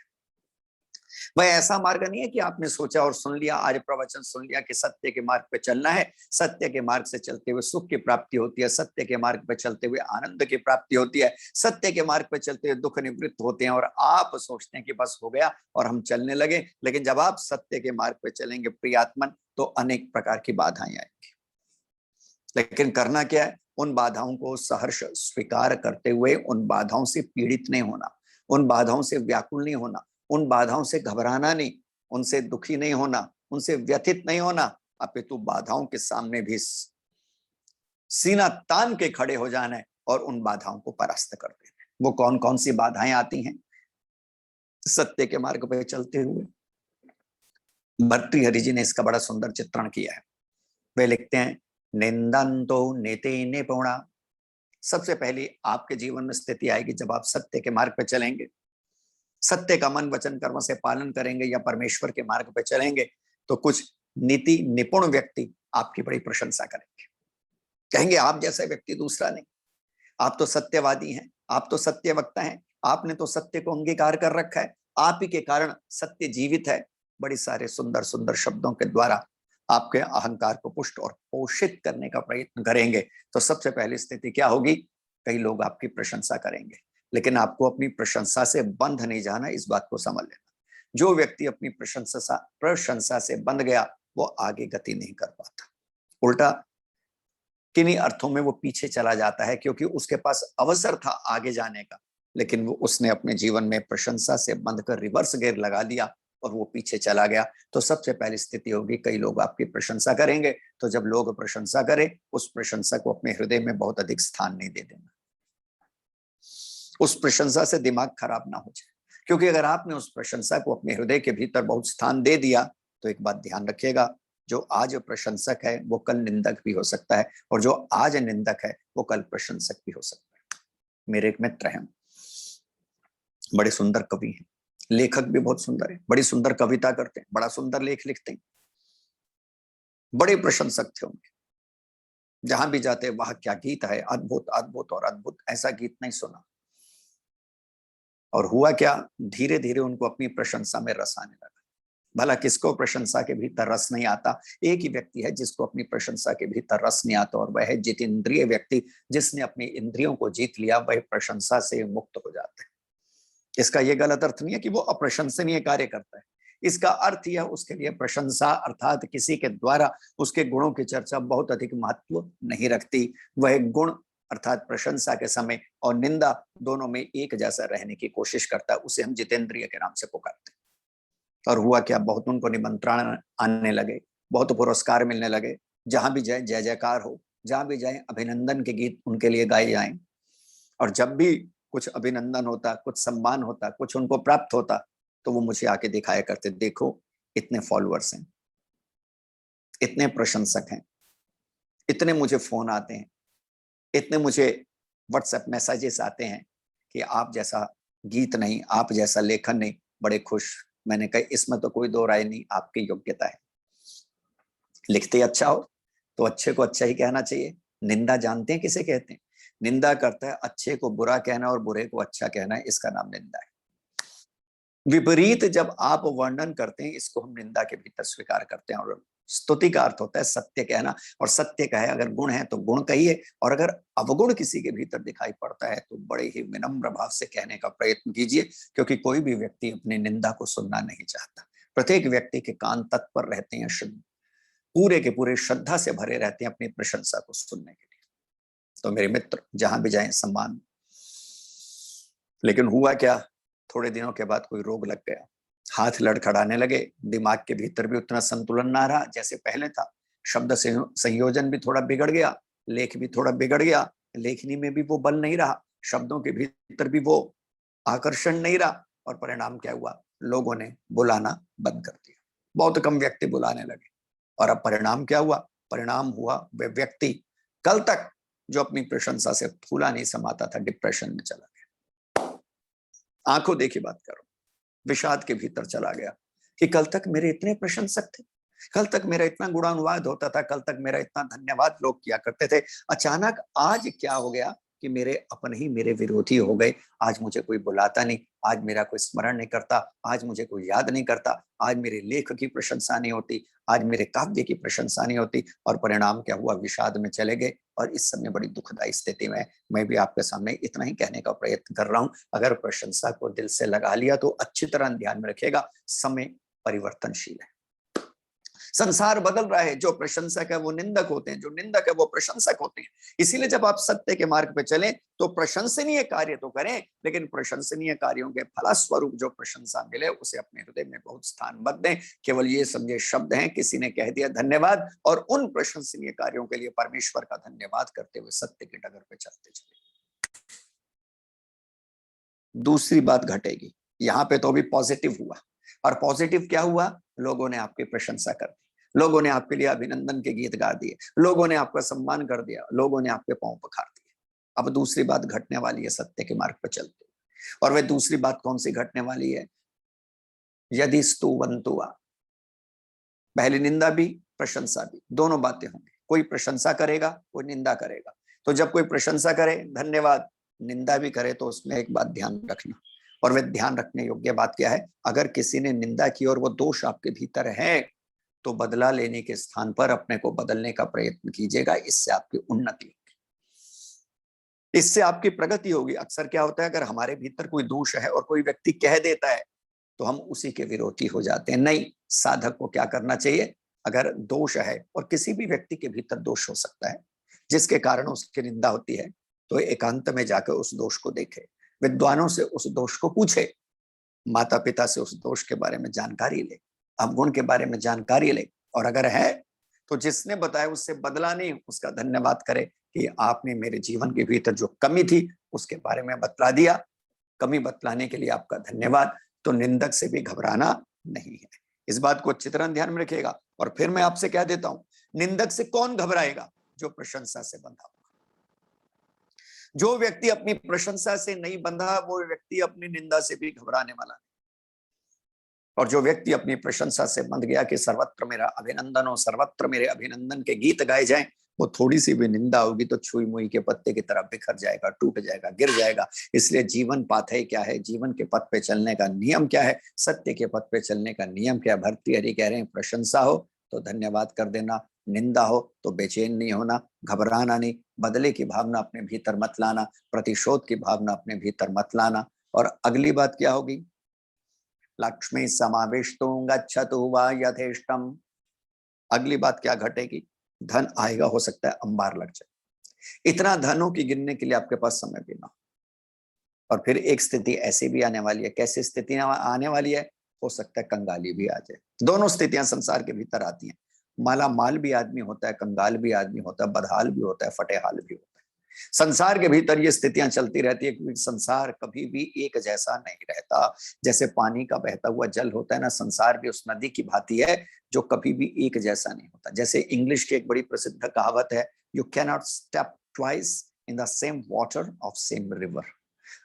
वह ऐसा मार्ग नहीं है कि आपने सोचा और सुन लिया, आज प्रवचन सुन लिया कि सत्य के मार्ग पे चलना है, सत्य के मार्ग से चलते हुए सुख की प्राप्ति होती है, सत्य के मार्ग पे चलते हुए आनंद की प्राप्ति होती है, सत्य के मार्ग पे चलते हुए दुख निवृत्त होते हैं, और आप सोचते हैं कि बस हो गया और हम चलने लगे। लेकिन जब आप सत्य के मार्ग पे चलेंगे प्रियात्मन, तो अनेक प्रकार की बाधाएं आएंगी। लेकिन करना क्या है? उन बाधाओं को सहर्ष स्वीकार करते हुए उन बाधाओं से पीड़ित नहीं होना, उन बाधाओं से व्याकुल नहीं होना, उन बाधाओं से घबराना नहीं, उनसे दुखी नहीं होना, उनसे व्यथित नहीं होना, अपितु बाधाओं के सामने भी सीना तान के खड़े हो जाना है और उन बाधाओं को परास्त कर देना है। वो कौन कौन सी बाधाएं आती हैं सत्य के मार्ग पर चलते हुए? भर्तृहरि जी ने इसका बड़ा सुंदर चित्रण किया है। वे लिखते हैं, निंदंतो नेते निपुणा। सबसे पहले आपके जीवन में स्थिति आएगी जब आप सत्य के मार्ग पर चलेंगे, सत्य का मन वचन कर्म से पालन करेंगे या परमेश्वर के मार्ग पर चलेंगे, तो कुछ नीति निपुण व्यक्ति आपकी बड़ी प्रशंसा करेंगे, कहेंगे आप जैसा व्यक्ति दूसरा नहीं, आप तो सत्यवादी हैं, आप तो सत्य वक्ता हैं, आपने तो सत्य को अंगीकार कर रखा है, आप ही के कारण सत्य जीवित है। बड़ी सारे सुंदर सुंदर शब्दों के द्वारा आपके अहंकार को पुष्ट और पोषित करने का प्रयत्न करेंगे। तो सबसे पहली स्थिति क्या होगी? कई लोग आपकी प्रशंसा करेंगे, लेकिन आपको अपनी प्रशंसा से बंध नहीं जाना, इस बात को समझ लेना। जो व्यक्ति अपनी प्रशंसा से बंध गया, वो आगे गति नहीं कर पाता, उल्टा किन्हीं अर्थों में वो पीछे चला जाता है, क्योंकि उसके पास अवसर था आगे जाने का, लेकिन वो उसने अपने जीवन में प्रशंसा से बंधकर रिवर्स गियर लगा लिया और वो पीछे चला गया। तो सबसे पहली स्थिति होगी, कई लोग आपकी प्रशंसा करेंगे, तो जब लोग प्रशंसा करें, उस प्रशंसा को अपने हृदय में बहुत अधिक स्थान नहीं दे देना, उस प्रशंसा से दिमाग खराब ना हो जाए। क्योंकि अगर आपने उस प्रशंसा को अपने हृदय के भीतर बहुत स्थान दे दिया, तो एक बात ध्यान रखिएगा, जो आज प्रशंसक है वो कल निंदक भी हो सकता है, और जो आज निंदक है वो कल प्रशंसक भी हो सकता है। मेरे एक मित्र हैं, बड़े सुंदर कवि हैं, लेखक भी बहुत सुंदर है, बड़ी सुंदर कविता करते हैं, बड़ा सुंदर लेख लिखते हैं, बड़े प्रशंसक थे उनके, जहां भी जाते वहां क्या गीत है, अद्भुत अद्भुत और अद्भुत, ऐसा गीत नहीं सुना। और हुआ क्या, धीरे धीरे उनको अपनी प्रशंसा में रस आने लगा। भला किसको प्रशंसा के भीतर रस नहीं आता? एक ही व्यक्ति है जिसको अपनी प्रशंसा के भीतर रस नहीं आता, और वह है जितेंद्रिय व्यक्ति, जिसने अपनी इंद्रियों को जीत लिया, वह प्रशंसा से मुक्त हो जाता है। इसका यह गलत अर्थ नहीं है कि वो अप्रशंसनीय कार्य करता है, इसका अर्थ यह उसके लिए प्रशंसा अर्थात किसी के द्वारा उसके गुणों की चर्चा बहुत अधिक महत्व नहीं रखती। वह गुण अर्थात प्रशंसा के समय और निंदा दोनों में एक जैसा रहने की कोशिश करता है, उसे हम जितेंद्रिय के नाम से पुकारते हैं। और हुआ क्या, बहुत उनको निमंत्रण आने लगे, बहुत पुरस्कार मिलने लगे, जहां भी जाए जय जयकार हो, जहां भी जाए अभिनंदन के गीत उनके लिए गाए जाएं। और जब भी कुछ अभिनंदन होता, कुछ सम्मान होता, कुछ उनको प्राप्त होता, तो वो मुझे आके दिखाया करते, देखो इतने फॉलोअर्स हैं, इतने प्रशंसक हैं, इतने मुझे फोन आते हैं, इतने मुझे व्हाट्सएप मैसेजेस आते हैं कि आप जैसा गीत नहीं, आप जैसा लेखन नहीं, बड़े खुश। मैंने कहा इसमें तो कोई दो राय नहीं, आपकी योग्यता है। लिखते अच्छा हो तो अच्छे को अच्छा ही कहना चाहिए। निंदा जानते हैं किसे कहते हैं? निंदा करता है अच्छे को बुरा कहना और बुरे को अच्छा कहना है, इसका नाम निंदा है। विपरीत जब आप वर्णन करते हैं, इसको हम निंदा के भीतर स्वीकार करते हैं। और स्तुति का अर्थ होता है सत्य कहना, और सत्य का है अगर गुण है तो गुण कहिए, और अगर अवगुण किसी के भीतर दिखाई पड़ता है तो बड़े ही विनम्र भाव से कहने का प्रयत्न कीजिए, क्योंकि कोई भी व्यक्ति अपनी निंदा को सुनना नहीं चाहता। प्रत्येक व्यक्ति के कान तत्पर रहते हैं, पूरे के पूरे श्रद्धा से भरे रहते हैं अपनी प्रशंसा को सुनने के लिए। तो मेरे मित्र जहां भी जाएं सम्मान। लेकिन हुआ क्या, थोड़े दिनों के बाद कोई रोग लग गया, हाथ लड़खड़ाने लगे, दिमाग के भीतर भी उतना संतुलन ना रहा जैसे पहले था, शब्द संयोजन भी थोड़ा बिगड़ गया, लेख भी थोड़ा बिगड़ गया, लेखनी में भी वो बल नहीं रहा, शब्दों के भीतर भी वो आकर्षण नहीं रहा, और परिणाम क्या हुआ, लोगों ने बुलाना बंद कर दिया, बहुत कम व्यक्ति बुलाने लगे। और अब परिणाम क्या हुआ, परिणाम हुआ वे व्यक्ति कल तक जो अपनी प्रशंसा से फूला नहीं समाता था, डिप्रेशन में चला गया, आंखों देखी बात करो, विषाद के भीतर चला गया कि कल तक मेरे इतने प्रशंसक थे, कल तक मेरा इतना गुणानुवाद होता था, कल तक मेरा इतना धन्यवाद लोग किया करते थे, अचानक आज क्या हो गया, कि मेरे अपने ही मेरे विरोधी हो गए। आज मुझे कोई बुलाता नहीं, आज मेरा कोई स्मरण नहीं करता, आज मुझे कोई याद नहीं करता, आज मेरे लेख की प्रशंसा नहीं होती, आज मेरे काव्य की प्रशंसा नहीं होती, और परिणाम क्या हुआ, विषाद में चले गए। और इस समय बड़ी दुखदायी स्थिति में मैं भी आपके सामने इतना ही कहने का प्रयत्न कर रहा हूं, अगर प्रशंसा को दिल से लगा लिया तो अच्छी तरह ध्यान में रखेगा, समय परिवर्तनशील है, संसार बदल रहा है। जो प्रशंसक है वो निंदक होते हैं, जो निंदक है वो प्रशंसक होते हैं। इसीलिए जब आप सत्य के मार्ग पे चलें तो प्रशंसनीय कार्य तो करें, लेकिन प्रशंसनीय कार्यों के फलस्वरूप जो प्रशंसा मिले उसे अपने हृदय में बहुत स्थान मत दें। केवल ये समझे शब्द हैं, किसी ने कह दिया धन्यवाद, और उन प्रशंसनीय कार्यों के लिए परमेश्वर का धन्यवाद करते हुए सत्य की डगर पे चलते चले। दूसरी बात घटेगी, यहाँ पे तो भी पॉजिटिव हुआ, और पॉजिटिव क्या हुआ, लोगों ने आपकी प्रशंसा कर दी, लोगों ने आपके लिए अभिनंदन के गीत गा दिए, लोगों ने आपका सम्मान कर दिया, लोगों ने आपके पांव पखार दिए। अब दूसरी बात घटने वाली है सत्य के मार्ग पर चलते, और वह दूसरी बात कौन सी घटने वाली है, यदि स्तुवन्तुवा, पहली निंदा भी प्रशंसा भी, दोनों बातें होंगी। कोई प्रशंसा करेगा, कोई निंदा करेगा। तो जब कोई प्रशंसा करे धन्यवाद, निंदा भी करे तो उसमें एक बात ध्यान रखना, और वह ध्यान रखने योग्य बात क्या है, अगर किसी ने निंदा की और वो दोष आपके भीतर है तो बदला लेने के स्थान पर अपने को बदलने का प्रयत्न कीजिएगा। इससे आपकी उन्नति होगी, इससे आपकी प्रगति होगी। अक्सर क्या होता है, अगर हमारे भीतर कोई दोष है और कोई व्यक्ति कह देता है तो हम उसी के विरोधी हो जाते हैं। नहीं, साधक को क्या करना चाहिए, अगर दोष है, और किसी भी व्यक्ति के भीतर दोष हो सकता है जिसके कारण उसकी निंदा होती है, तो एकांत में जाकर उस दोष को देखे, विद्वानों से उस दोष को पूछे, माता पिता से उस दोष के बारे में जानकारी ले, अवगुण के बारे में जानकारी ले, और अगर है तो जिसने बताया उससे बदला नहीं, उसका धन्यवाद करे कि आपने मेरे जीवन के भीतर जो कमी थी उसके बारे में बतला दिया, कमी बतलाने के लिए आपका धन्यवाद। तो निंदक से भी घबराना नहीं है, इस बात को अच्छी तरह ध्यान में रखिएगा। और फिर मैं आपसे कह देता हूं, निंदक से कौन घबराएगा, जो प्रशंसा से बंधा होगा। जो व्यक्ति अपनी प्रशंसा से नहीं बंधा, वो व्यक्ति अपनी निंदा से भी घबराने वाला नहीं। और जो व्यक्ति अपनी प्रशंसा से बंध गया कि सर्वत्र मेरा अभिनंदन हो, सर्वत्र मेरे अभिनंदन के गीत गाए जाएं, वो थोड़ी सी भी निंदा होगी तो छुई मुई के पत्ते की तरह बिखर जाएगा, टूट जाएगा, गिर जाएगा। इसलिए जीवन पाथेय क्या है, जीवन के पथ पे चलने का नियम क्या है, सत्य के पथ पे चलने का नियम क्या है। भर्तृहरि कह रहे हैं, प्रशंसा हो तो धन्यवाद कर देना, निंदा हो तो बेचैन नहीं होना, घबराना नहीं, बदले की भावना अपने भीतर मत लाना, प्रतिशोध की भावना अपने भीतर मत लाना। और अगली बात क्या होगी, लक्ष्मी समाविष्टो गच्छतु वा यथेष्टम। अगली बात क्या घटेगी, धन आएगा, हो सकता है अंबार लग जाए। इतना धनों की गिनने के लिए आपके पास समय भी ना हो। और फिर एक स्थिति ऐसी भी आने वाली है, कैसी स्थिति आने वाली है, हो सकता है कंगाली भी आ जाए। दोनों स्थितियां संसार के भीतर आती हैं। माला माल भी आदमी होता है, कंगाल भी आदमी होता है, बदहाल भी होता है, फटेहाल भी होता है। संसार के भीतर ये स्थितियां चलती रहती है, क्योंकि संसार कभी भी एक जैसा नहीं रहता। जैसे पानी का बहता हुआ जल होता है ना, संसार भी उस नदी की भांति है जो कभी भी एक जैसा नहीं होता। जैसे इंग्लिश की एक बड़ी प्रसिद्ध कहावत है, you can not step twice in the same water of same river.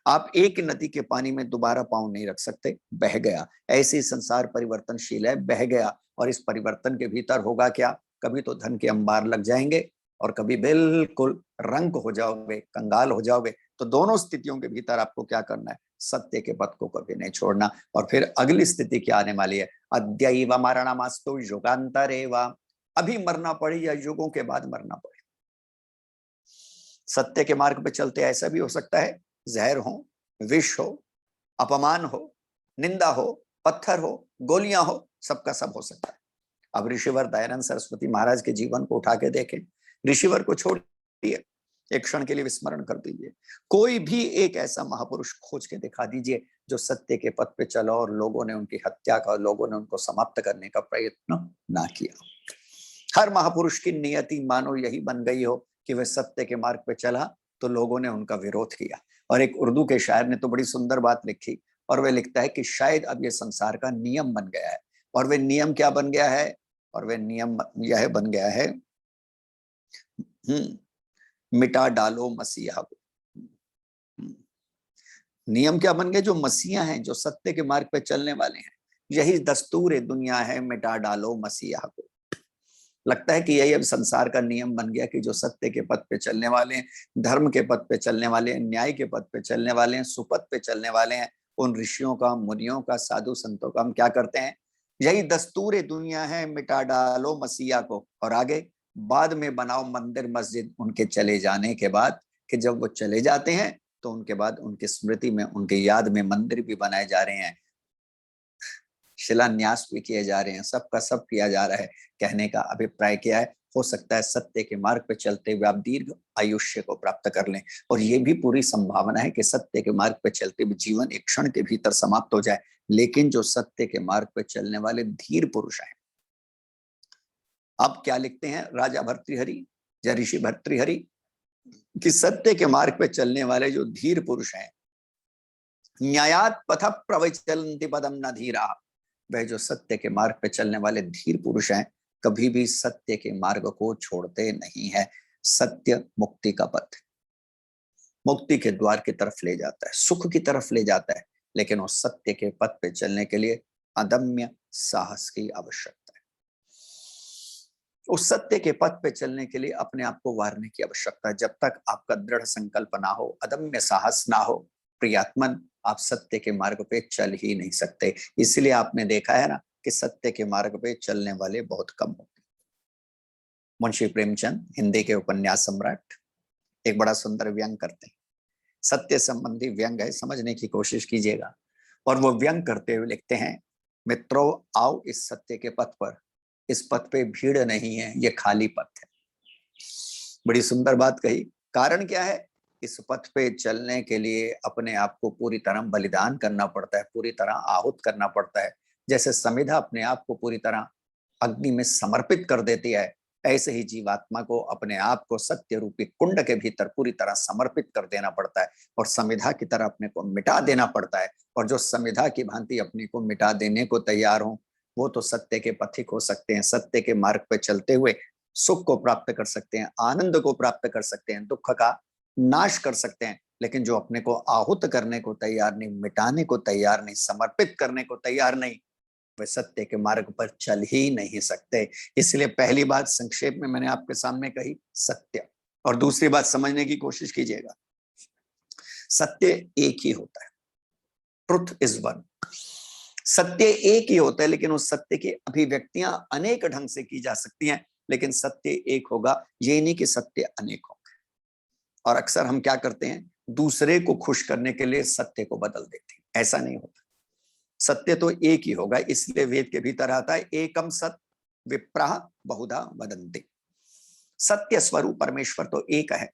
आप एक नदी के पानी में दोबारा पांव नहीं रख सकते, बह गया। ऐसे संसार परिवर्तनशील है, बह गया। और इस परिवर्तन के भीतर होगा क्या, कभी तो धन के अंबार लग जाएंगे और कभी बिल्कुल रंग हो जाओगे, कंगाल हो जाओगे। तो दोनों स्थितियों के भीतर आपको क्या करना है, सत्य के पथ को कभी नहीं छोड़ना। और फिर अगली स्थिति क्या आने वाली है, अद्यैव मरणमस्तु युगान्तरेव। अभी मरना पड़े या युगों के बाद मरना पड़े। सत्य के मार्ग पे चलते ऐसा भी हो सकता है, जहर हो, विष हो, अपमान हो, निंदा हो, पत्थर हो, गोलियां हो, सबका सब हो सकता है। अब ऋषिवर दयानंद सरस्वती महाराज के जीवन को उठा के देखें, ऋषिवर को छोड़िए, एक क्षण के लिए विस्मरण कर दीजिए, कोई भी एक ऐसा महापुरुष खोज के दिखा दीजिए जो सत्य के पथ पे चला और लोगों ने उनकी हत्या का, लोगों ने उनको समाप्त करने का प्रयत्न ना किया। हर महापुरुष की नियति मानो यही बन गई हो कि वह सत्य के मार्ग पे चला तो लोगों ने उनका विरोध किया। और एक उर्दू के शायर ने तो बड़ी सुंदर बात लिखी, और वह लिखता है कि शायद अब यह संसार का नियम बन गया है। और वह नियम क्या बन गया है, और वह नियम यह बन गया है, मिटा डालो मसीहा को। नियम क्या बन गए, जो मसीहा हैं, जो सत्य के मार्ग पे चलने वाले हैं, यही दस्तूर दुनिया है, मिटा डालो मसीहा को। लगता है कि यही अब संसार का नियम बन गया कि जो सत्य के पथ पे चलने वाले हैं, धर्म के पथ पे चलने वाले हैं, न्याय के पथ पे चलने वाले हैं, सुपथ पे चलने वाले हैं, उन ऋषियों का, मुनियों का, साधु संतों का हम क्या करते हैं, यही दस्तूर दुनिया है, मिटा डालो मसीहा को, और आगे बाद में बनाओ मंदिर मस्जिद उनके चले जाने के बाद, कि जब वो चले जाते हैं तो उनके बाद उनकी स्मृति में, उनकी याद में मंदिर भी बनाए जा रहे हैं, शिलान्यास भी किए जा रहे हैं, सबका सब किया जा रहा है। कहने का अभिप्राय क्या है, हो सकता है सत्य के मार्ग पर चलते हुए आप दीर्घ आयुष्य को प्राप्त कर लें, और ये भी पूरी संभावना है कि सत्य के मार्ग पर चलते हुए जीवन एक क्षण के भीतर समाप्त हो जाए। लेकिन जो सत्य के मार्ग पर चलने वाले धीर पुरुष हैं, अब क्या लिखते हैं राजा भर्तृहरि या ऋषि भर्तृहरि, कि सत्य के मार्ग पर चलने वाले जो धीर पुरुष हैं, न्यायात पथ प्रवचलन्ति पदम न धीरा, वह जो सत्य के मार्ग पे चलने वाले धीर पुरुष हैं, कभी भी सत्य के मार्ग को छोड़ते नहीं है। सत्य मुक्ति का पथ, मुक्ति के द्वार की तरफ ले जाता है, सुख की तरफ ले जाता है, लेकिन उस सत्य के पथ पे चलने के लिए अदम्य साहस की आवश्यकता है। उस सत्य के पथ पे चलने के लिए अपने आप को वारने की आवश्यकता है। जब तक आपका दृढ़ संकल्प ना हो, अदम्य साहस ना हो, प्रियात्मन, आप सत्य के मार्ग पे चल ही नहीं सकते। इसलिए आपने देखा है ना कि सत्य के मार्ग पे चलने वाले बहुत कम होते। मुंशी प्रेमचंद, हिंदी के उपन्यास सम्राट, एक बड़ा सुंदर व्यंग करते हैं, सत्य संबंधी व्यंग है, समझने की कोशिश कीजिएगा। और वो व्यंग करते हुए लिखते हैं, मित्रों आओ इस सत्य के पथ पर, इस पथ पे भीड़ नहीं है, ये खाली पथ है। बड़ी सुंदर बात कही। कारण क्या है, इस पथ पे चलने के लिए अपने आप को पूरी तरह बलिदान करना पड़ता है, पूरी तरह आहूत करना पड़ता है। जैसे समिधा अपने आप को पूरी तरह अग्नि में समर्पित कर देती है, ऐसे ही जीवात्मा को अपने आप को सत्य रूपी कुंड के भीतर पूरी तरह समर्पित कर देना पड़ता है, और समिधा की तरह अपने को मिटा देना पड़ता है। और जो समिधा की भांति अपने को मिटा देने को तैयार हो, वो तो सत्य के पथिक हो सकते हैं। सत्य के मार्ग पर चलते हुए सुख को प्राप्त कर सकते हैं, आनंद को प्राप्त कर सकते हैं, दुख का नाश कर सकते हैं। लेकिन जो अपने को आहूत करने को तैयार नहीं, मिटाने को तैयार नहीं, समर्पित करने को तैयार नहीं, वे सत्य के मार्ग पर चल ही नहीं सकते। इसलिए पहली बात संक्षेप में मैंने आपके सामने कही, सत्य। और दूसरी बात समझने की कोशिश कीजिएगा, सत्य एक ही होता है, ट्रुथ इज वन। सत्य एक ही होता है, लेकिन उस सत्य की अभिव्यक्तियां अनेक ढंग से की जा सकती हैं, लेकिन सत्य एक होगा। ये नहीं कि सत्य अनेक होंगे। और अक्सर हम क्या करते हैं, दूसरे को खुश करने के लिए सत्य को बदल देते हैं। ऐसा नहीं होता, सत्य तो एक ही होगा। इसलिए वेद के भीतर आता है, एकम सत विप्राह बहुधा वदन्ति। सत्य स्वरूप परमेश्वर तो एक है।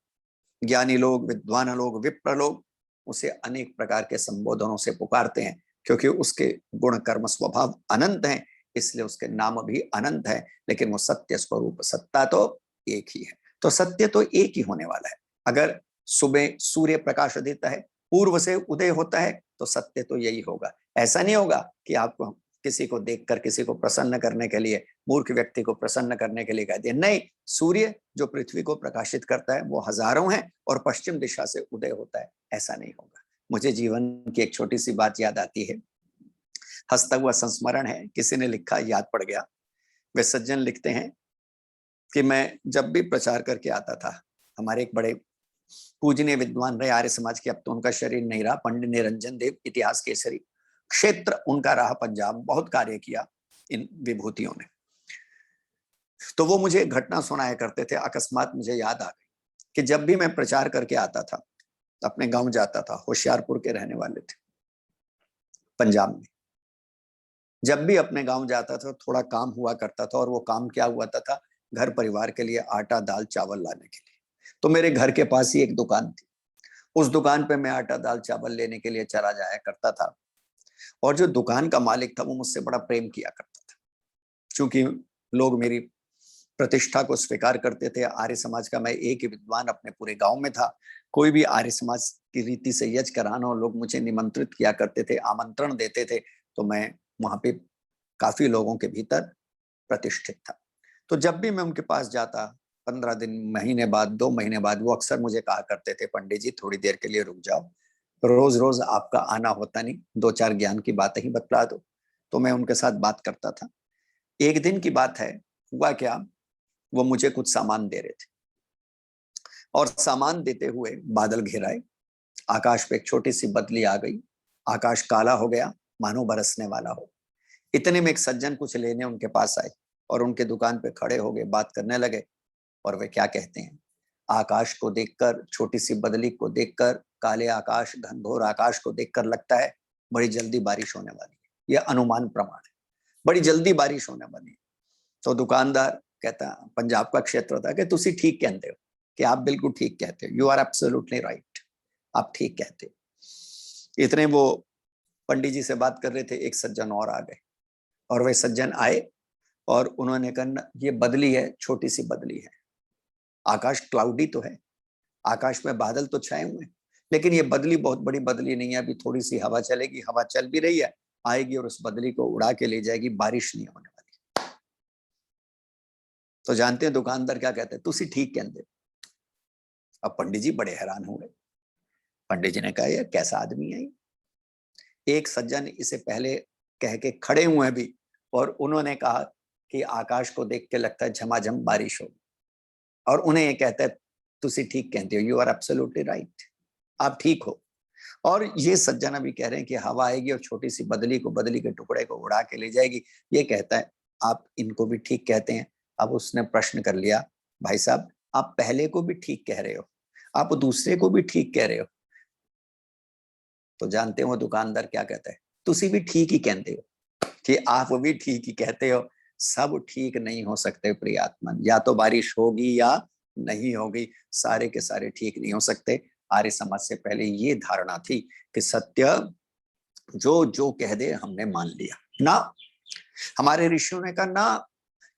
ज्ञानी लोग, विद्वान लोग, विप्र लोग उसे अनेक प्रकार के संबोधनों से पुकारते हैं, क्योंकि उसके गुण कर्म स्वभाव अनंत हैं, इसलिए उसके नाम भी अनंत है। लेकिन वो सत्य स्वरूप, सत्ता तो एक ही है। तो सत्य तो एक ही होने वाला है। अगर सुबह सूर्य प्रकाश देता है, पूर्व से उदय होता है, तो सत्य तो यही होगा। ऐसा नहीं होगा कि आपको किसी को देखकर, किसी को प्रसन्न करने के लिए, मूर्ख व्यक्ति को प्रसन्न करने के लिए कह दिया। नहीं, सूर्य जो पृथ्वी को प्रकाशित करता है वो हजारों है और पश्चिम दिशा से उदय होता है, ऐसा नहीं होगा। मुझे जीवन की एक छोटी सी बात याद आती है, हंसता हुआ संस्मरण है, किसी ने लिखा, याद पड़ गया। वे सज्जन लिखते हैं कि मैं जब भी प्रचार करके आता था, हमारे एक बड़े पूजनीय विद्वान रहे आर्य समाज के, अब तो उनका शरीर नहीं रहा, पंडित निरंजन देव, इतिहास केसरी, क्षेत्र उनका रहा पंजाब, बहुत कार्य किया इन विभूतियों ने। तो वो मुझे घटना सुनाया करते थे। अकस्मात मुझे याद आ गई कि जब भी मैं प्रचार करके आता था, अपने गांव जाता था, होशियारपुर के रहने वाले थे पंजाब में। जब भी अपने गांव जाता था, थोड़ा काम हुआ करता था, और वो काम क्या हुआ था, घर परिवार के लिए आटा दाल चावल लाने के लिए। तो मेरे घर के पास ही एक दुकान थी, उस दुकान पे मैं आटा दाल चावल लेने के लिए चला जाया करता था। और जो दुकान का मालिक था वो मुझसे बड़ा प्रेम किया करता था, क्योंकि लोग मेरी प्रतिष्ठा को स्वीकार करते थे। आर्य समाज का मैं एक ही विद्वान अपने पूरे गांव में था। कोई भी आर्य समाज की रीति से यज्ञ कराना हो, लोग मुझे निमंत्रित किया करते थे, आमंत्रण देते थे, तो मैं वहां पे काफी लोगों के भीतर प्रतिष्ठित था। तो जब भी मैं उनके पास जाता, 15 दिन, महीने बाद, 2 महीने बाद, वो अक्सर मुझे कहा करते थे, पंडित जी थोड़ी देर के लिए रुक जाओ, रोज रोज आपका आना होता नहीं, 2-4 ज्ञान की बातें ही बतला दो। तो मैं उनके साथ बात करता था। एक दिन की बात है, हुआ क्या वो मुझे कुछ सामान दे रहे थे और सामान देते हुए बादल घिराए, आकाश पे एक छोटी सी बदली आ गई, आकाश काला हो गया मानो बरसने वाला हो। इतने में एक सज्जन कुछ लेने उनके पास आए और उनके दुकान पे खड़े हो गए, बात करने लगे। और वे क्या कहते हैं, आकाश को देखकर, छोटी सी बदली को देखकर, काले आकाश, घनघोर आकाश को देखकर लगता है बड़ी जल्दी बारिश होने वाली है। यह अनुमान प्रमाण है, बड़ी जल्दी बारिश होने वाली है। तो दुकानदार कहता, पंजाब का क्षेत्र था, कि तुसी ठीक कहते हो, कि आप बिल्कुल ठीक कहते हो, यू आर एब्सोल्युटली राइट, आप ठीक कहते हो। इतने वो पंडित जी से बात कर रहे थे, एक सज्जन और आ गए और वे सज्जन आए और उन्होंने कहा, ये बदली है, छोटी सी बदली है, आकाश क्लाउडी तो है, आकाश में बादल तो छाए हुए हैं, लेकिन ये बदली बहुत बड़ी बदली नहीं है, अभी थोड़ी सी हवा चलेगी, हवा चल भी रही है, आएगी और उस बदली को उड़ा के ले जाएगी, बारिश नहीं होने वाली। तो जानते हैं दुकानदार क्या कहते हैं, तुसी ठीक कहते। अब पंडित जी बड़े हैरान हुए। पंडित जी ने कहा, ये कैसा आदमी है? एक सज्जन इसे पहले कह के खड़े हुए हैं भी, और उन्होंने कहा कि आकाश को देख के लगता है झमाझम बारिश होगी, और उन्हें ये कहता है तुसी ठीक कहते हो, यू आर एब्सोल्युटली राइट, आप ठीक हो। और ये सज्जन अभी कह रहे हैं कि हवा आएगी और छोटी सी बदली को, बदली के टुकड़े को उड़ा के ले जाएगी। ये कहता है आप इनको भी ठीक कहते हैं। अब उसने प्रश्न कर लिया, भाई साहब आप पहले को भी ठीक कह रहे हो, आप दूसरे को भी ठीक कह रहे हो। तो जानते हो दुकानदार क्या कहता है, तुसी भी ठीक ही कहते हो, कि आप भी ठीक ही कहते हो, सब ठीक नहीं हो सकते प्रियात्मन, या तो बारिश होगी या नहीं होगी, सारे के सारे ठीक नहीं हो सकते। आर्य समाज से पहले ये धारणा थी कि सत्य जो जो कह दे हमने मान लिया ना। हमारे ऋषियों ने कहा ना,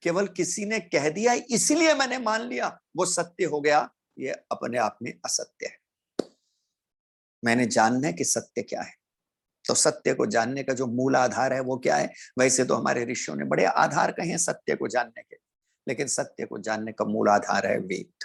केवल किसी ने कह दिया इसलिए मैंने मान लिया वो सत्य हो गया, ये अपने आप में असत्य है। मैंने जानना है कि सत्य क्या है। तो सत्य को जानने का जो मूल आधार है वो क्या है? वैसे तो हमारे ऋषियों ने बड़े आधार कहे हैं सत्य को जानने के, लेकिन सत्य को जानने का मूल आधार है वेद।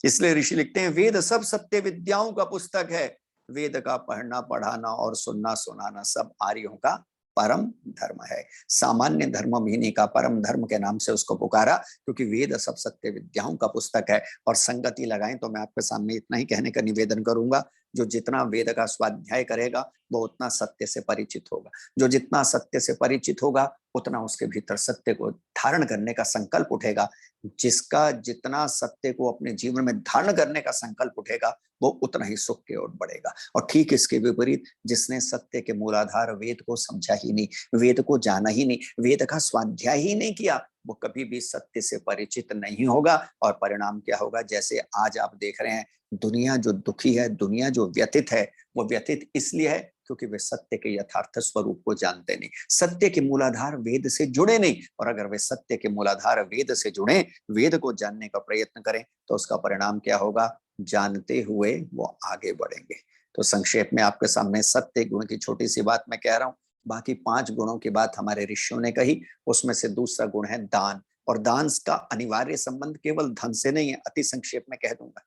इसलिए ऋषि लिखते हैं, वेद सब सत्य विद्याओं का पुस्तक है, वेद का पढ़ना पढ़ाना और सुनना सुनाना सब आर्यों का परम धर्म है। सामान्य धर्म भी नहीं का, परम धर्म के नाम से उसको पुकारा, क्योंकि वेद सब सत्य विद्याओं का पुस्तक है। और संगति लगाएं तो मैं आपके सामने इतना ही कहने का निवेदन करूंगा, जो जितना वेद का स्वाध्याय करेगा वो उतना सत्य से परिचित होगा। जो जितना सत्य से परिचित होगा उतना उसके भीतर सत्य को धारण करने का संकल्प उठेगा। जिसका जितना सत्य को अपने जीवन में धारण करने का संकल्प उठेगा वो उतना ही सुख की ओर बढ़ेगा। और ठीक इसके विपरीत, जिसने सत्य के मूलाधार वेद को समझा ही नहीं, वेद को जाना ही नहीं, वेद का स्वाध्याय ही नहीं किया, वो कभी भी सत्य से परिचित नहीं होगा। और परिणाम क्या होगा? जैसे आज आप देख रहे हैं, दुनिया जो दुखी है, दुनिया जो व्यथित है, वो व्यथित इसलिए है क्योंकि वे सत्य के यथार्थ स्वरूप को जानते नहीं, सत्य के मूलाधार वेद से जुड़े नहीं। और अगर वे सत्य के मूलाधार वेद से जुड़े, वेद को जानने का प्रयत्न करें, तो उसका परिणाम क्या होगा? जानते हुए वो आगे बढ़ेंगे। तो संक्षेप में आपके सामने सत्य गुण की छोटी सी बात मैं कह रहा हूं। बाकी 5 गुणों की बात हमारे ऋषियों ने कही, उसमें से दूसरा गुण है दान। और दान का अनिवार्य संबंध केवल धन से नहीं है, अति संक्षेप में कह दूंगा।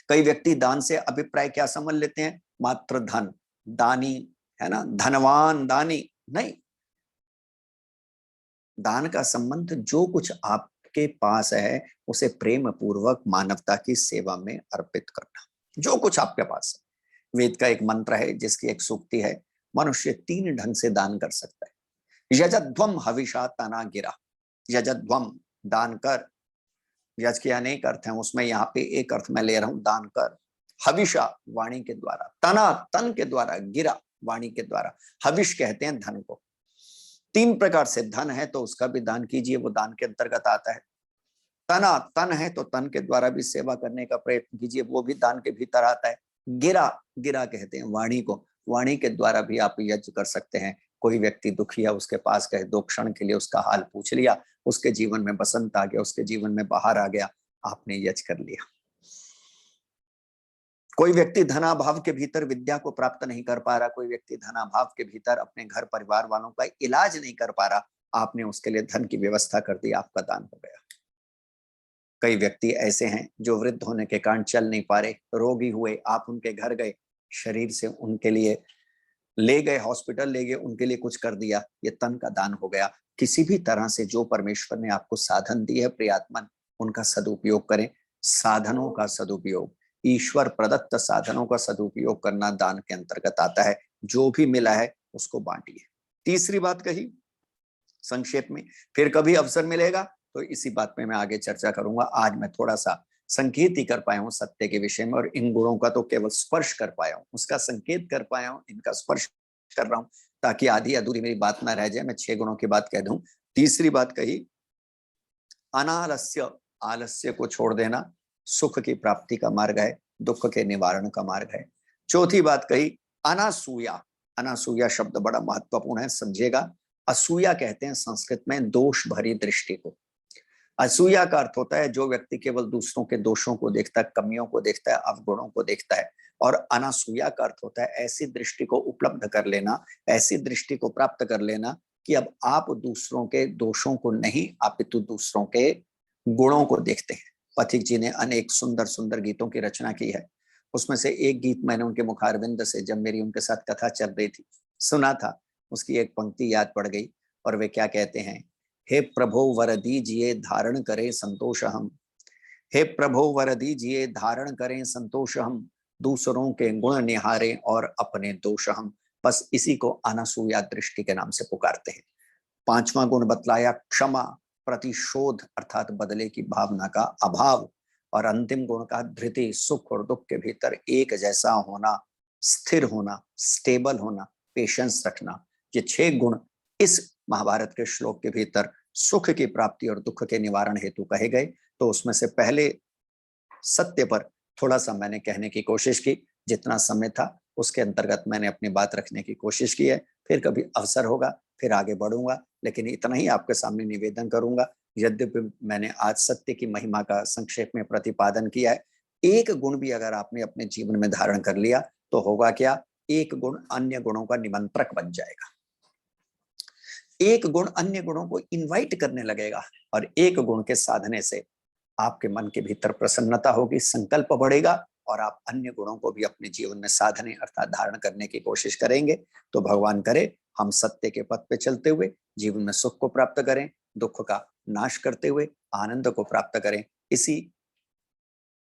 कई व्यक्ति दान से अभिप्राय क्या समझ लेते हैं? मात्र धन, दानी है ना, धनवान दानी नहीं। दान का संबंध जो कुछ आपके पास है उसे प्रेम पूर्वक मानवता की सेवा में अर्पित करना, जो कुछ आपके पास है। वेद का एक मंत्र है जिसकी एक सूक्ति है, मनुष्य 3 ढंग से दान कर सकता है। यजध्वम हविषा तना गिरा, यजध्वम दान कर, यज के अनेक अर्थ हैं, उसमें यहाँ पे एक अर्थ मैं ले रहा हूं, दान कर। हविषा वाणी के द्वारा, तना तन के द्वारा, गिरा वाणी के द्वारा। हविष कहते हैं धन को। 3 प्रकार से धन है तो उसका भी दान कीजिए, वो दान के अंतर्गत आता है। तना तन है तो तन के द्वारा भी सेवा करने का प्रयत्न कीजिए, वो भी दान के भीतर आता है। गिरा, गिरा कहते हैं वाणी को, वाणी के द्वारा भी आप यज्ञ कर सकते हैं। कोई व्यक्ति दुखी है, उसके पास गए, 2 क्षण के लिए उसका हाल पूछ लिया, उसके जीवन में बसंत आ गया, उसके जीवन में बाहर आ गया, आपने यज्ञ कर लिया। कोई व्यक्ति धनाभाव के भीतर विद्या को प्राप्त नहीं कर पा रहा, कोई व्यक्ति धनाभाव के भीतर अपने घर परिवार वालों का इलाज नहीं कर पा रहा, आपने उसके लिए धन की व्यवस्था कर दी, आपका दान हो गया। कई व्यक्ति ऐसे हैं जो वृद्ध होने के कारण चल नहीं पा रहे, रोगी हुए, आप उनके घर गए, शरीर से उनके लिए ले गए, हॉस्पिटल ले गए, उनके लिए कुछ कर दिया, ये तन का दान हो गया। किसी भी तरह से जो परमेश्वर ने आपको साधन दी है प्रियात्मन, उनका सदुपयोग करें। साधनों का सदुपयोग, ईश्वर प्रदत्त साधनों का सदुपयोग करना दान के अंतर्गत आता है। जो भी मिला है उसको बांटिए। तीसरी बात कही संक्षेप में, फिर कभी अवसर मिलेगा तो इसी बात पे मैं आगे चर्चा करूंगा। आज मैं थोड़ा सा संकेत ही कर पाया हूं सत्य के विषय में, और इन गुणों का तो केवल स्पर्श कर पाया हूं, उसका संकेत कर पाया हूं, इनका स्पर्श कर रहा हूं, ताकि आधी अधूरी मेरी बात ना रह जाए। मैं 6 गुणों की बात कह दूं। तीसरी बात कही अनालस्य, आलस्य को छोड़ देना सुख की प्राप्ति का मार्ग है, दुख के निवारण का मार्ग है। चौथी बात कही अनासूया। अनासूया शब्द बड़ा महत्वपूर्ण है, समझिएगा। असूया कहते हैं संस्कृत में दोष भरी दृष्टि को। असूया का अर्थ होता है जो व्यक्ति केवल दूसरों के दोषों को देखता है, कमियों को देखता है, अवगुणों को देखता है। और अनासूया का अर्थ होता है ऐसी दृष्टि को उपलब्ध कर लेना, ऐसी दृष्टि को प्राप्त कर लेना कि अब आप दूसरों के दोषों को नहीं अपितु दूसरों के गुणों को देखते हैं। पथिक जी ने अनेक सुंदर सुंदर गीतों की रचना की है। उसमें से एक गीत मैंने उनके मुखारविंद से, जब मेरी उनके साथ कथा चल रही थी, सुना था। उसकी एक पंक्ति याद पड़ गई, और वे क्या कहते हैं, हे प्रभो वर दीजिए धारण करें संतोष हम, हे प्रभो वर दीजिए धारण करें संतोष हम, दूसरों के गुण निहारें और अपने दोष हम। बस इसी को अनसूया दृष्टि के नाम से पुकारते हैं। 5वां गुण बतलाया क्षमा, प्रतिशोध अर्थात बदले की भावना का अभाव। और अंतिम गुण का धृति, सुख और दुख के भीतर एक जैसा होना, स्थिर होना, स्टेबल होना, पेशेंस रखना। ये 6 गुण इस महाभारत के श्लोक के भीतर सुख की प्राप्ति और दुख के निवारण हेतु कहे गए। तो उसमें से पहले सत्य पर थोड़ा सा मैंने कहने की कोशिश की, जितना समय था उसके अंतर्गत मैंने अपनी बात रखने की कोशिश की है। फिर कभी अवसर होगा फिर आगे बढ़ूंगा, लेकिन इतना ही आपके सामने निवेदन करूंगा। यद्यपि मैंने आज सत्य की महिमा का संक्षेप में प्रतिपादन किया है, एक गुण भी अगर आपने अपने जीवन में धारण कर लिया तो होगा क्या, एक गुण अन्य गुणों का निमंत्रक बन जाएगा। एक गुण अन्य गुणों को इनवाइट करने लगेगा, और एक गुण के साधने से आपके मन के भीतर प्रसन्नता होगी, संकल्प बढ़ेगा, और आप अन्य गुणों को भी अपने जीवन में साधने अर्थात धारण करने की कोशिश करेंगे। तो भगवान करे हम सत्य के पथ पे चलते हुए जीवन में सुख को प्राप्त करें, दुख का नाश करते हुए आनंद को प्राप्त करें। इसी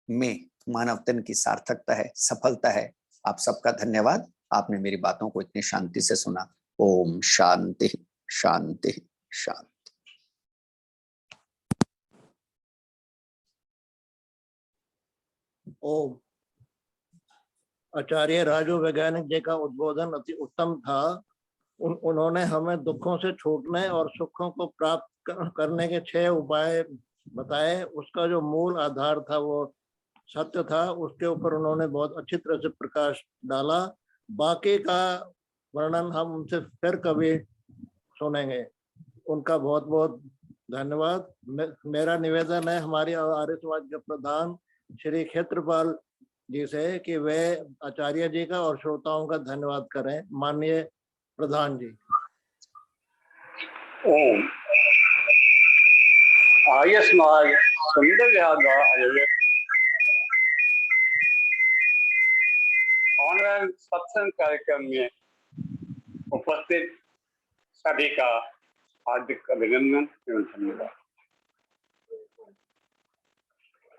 में मानव तन की सार्थकता है, सफलता है। आप सबका धन्यवाद, आपने मेरी बातों को इतनी शांति से सुना। ओम शांति शांति शांति। ओम। आचार्य राजू वैज्ञानिक जी का उद्बोधन अति उत्तम था। उन्होंने हमें दुखों से छूटने और सुखों को प्राप्त करने के 6 उपाय बताए। उसका जो मूल आधार था वो सत्य था, उसके ऊपर उन्होंने बहुत अच्छी तरह से प्रकाश डाला। बाकी का वर्णन हम उनसे फिर कभी सुनेंगे। उनका बहुत बहुत धन्यवाद। मेरा निवेदन है हमारी आर्य समाज के प्रधान श्री क्षेत्रपाल जी से कि वे आचार्य जी का और श्रोताओं का धन्यवाद करें। माननीय प्रधान जी। ओम। आर्य समाज सुंदर आयोजित ऑनलाइन सत्संग कार्यक्रम में उपस्थित सभी का हार्दिक अभिनंदन एवं धन्यवाद।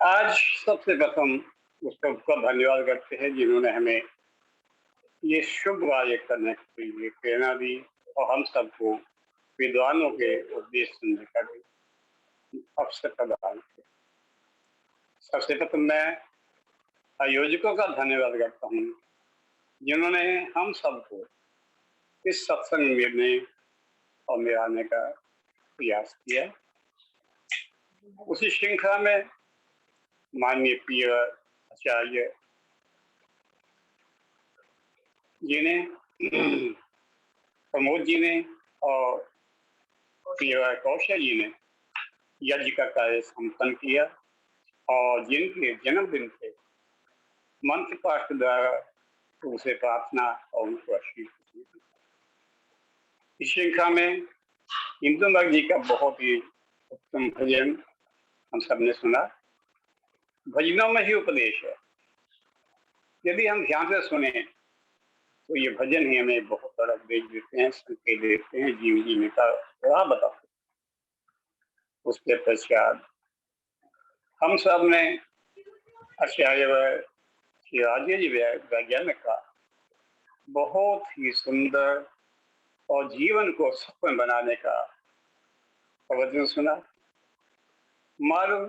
आज सबसे प्रथम उस सबका धन्यवाद करते हैं जिन्होंने हमें ये शुभ कार्य करने के लिए प्रेरणा दी और हम सबको विद्वानों के उपदेश सुनने का अवसर प्रदान किया। सबसे प्रथम मैं आयोजकों का धन्यवाद करता हूँ जिन्होंने हम सबको इस सत्संग में और में आने का प्रयास किया। उसी श्रृंखला में माननीय प्रिय आचार्य जी ने, प्रमोद जी ने और प्रिय कौशल जी ने यज्ञ का कार्य संपन्न किया और जिनके जन्मदिन पे मंत्र पाठ द्वारा उसे प्रार्थना और उनको आशीर्वाद। इस श्रृंखला में इंदुमर्ग जी का बहुत ही उत्तम भजन हम सबने सुना। भजनों में ही उपदेश है। यदि हम ध्यान से सुने तो ये भजन ही हमें बहुत बड़ा उपदेश देते हैं, संकेत देते हैं, जीवन जीने का राह बताते हैं। उसके पश्चात हम सब ने आचार्य शिवाजी जी वैज्ञानिक का बहुत ही सुंदर और जीवन को सफल बनाने का प्रवचन सुना। मालूम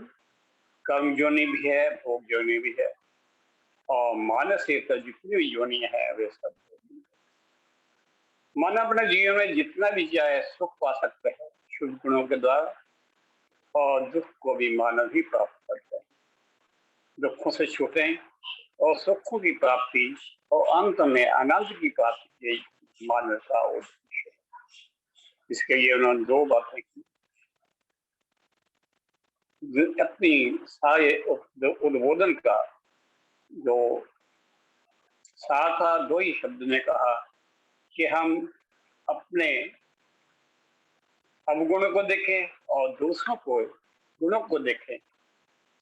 कर्म योनि भी है, भोग योनि भी है, और मानस तो जितनी भी योनि है वे सब मन अपने जीवन में जितना भी चाहे सुख पा सकते हैं शुभ गुणों के द्वारा, और दुख को भी मानव ही प्राप्त करते हैं। दुखों से छूटें और सुखों की प्राप्ति और अंत में आनंद की प्राप्ति मानव का उद्देश्य है। इसके लिए उन्होंने दो बातें की। अपनी सारे उद्बोधन का जो सार था, दो ही शब्द में कहा कि हम अपने अवगुणों को देखें और दूसरों को गुणों को देखें,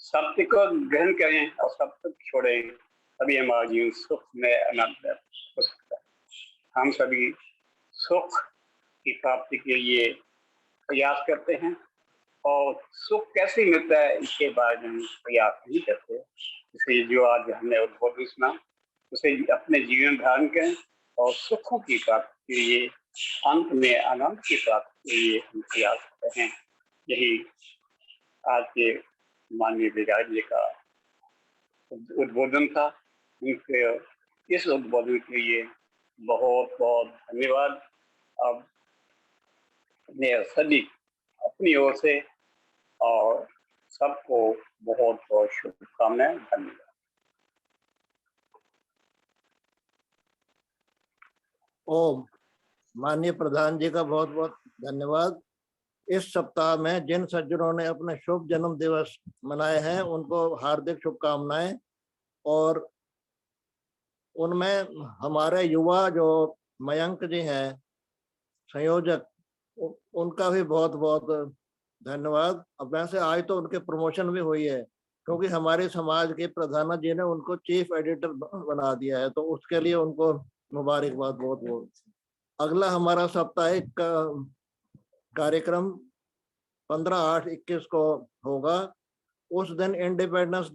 सत्य को ग्रहण करें और सत्य को छोड़ें, तभी हमारा जीवन सुख में आनंद हो सकता है। हम सभी सुख की प्राप्ति के लिए प्रयास करते हैं, और सुख कैसे मिलता है इसके बारे में हम प्रयास नहीं करते। इसलिए जो आज हमने उद्बोधन सुना उसे अपने जीवन धारण करें और सुखों की प्राप्ति के लिए, अंत में आनंद की प्राप्ति के लिए हम प्रयास करते हैं। यही आज के माननीय विधायक जी का उद्बोधन था। उनके इस उद्बोधन के लिए बहुत बहुत धन्यवाद। अब सभी अपनी ओर से और सबको बहुत बहुत शुभकामनाएं। धन्यवाद। ओम। माननीय प्रधान जी का बहुत बहुत धन्यवाद। इस सप्ताह में जिन सज्जनों ने अपने शुभ जन्म दिवस मनाए हैं उनको हार्दिक शुभकामनाएं, और उनमें हमारे युवा जो मयंक जी हैं संयोजक, उनका भी बहुत बहुत धन्यवाद। अब वैसे आज तो उनके प्रमोशन भी हुई है, क्योंकि हमारे समाज के प्रधान जी ने उनको चीफ एडिटर बना दिया है, तो उसके लिए उनको मुबारकबाद बहुत बहुत। अगला हमारा साप्ताहिक कार्यक्रम 15/8/21 को होगा। उस दिन इंडिपेंडेंस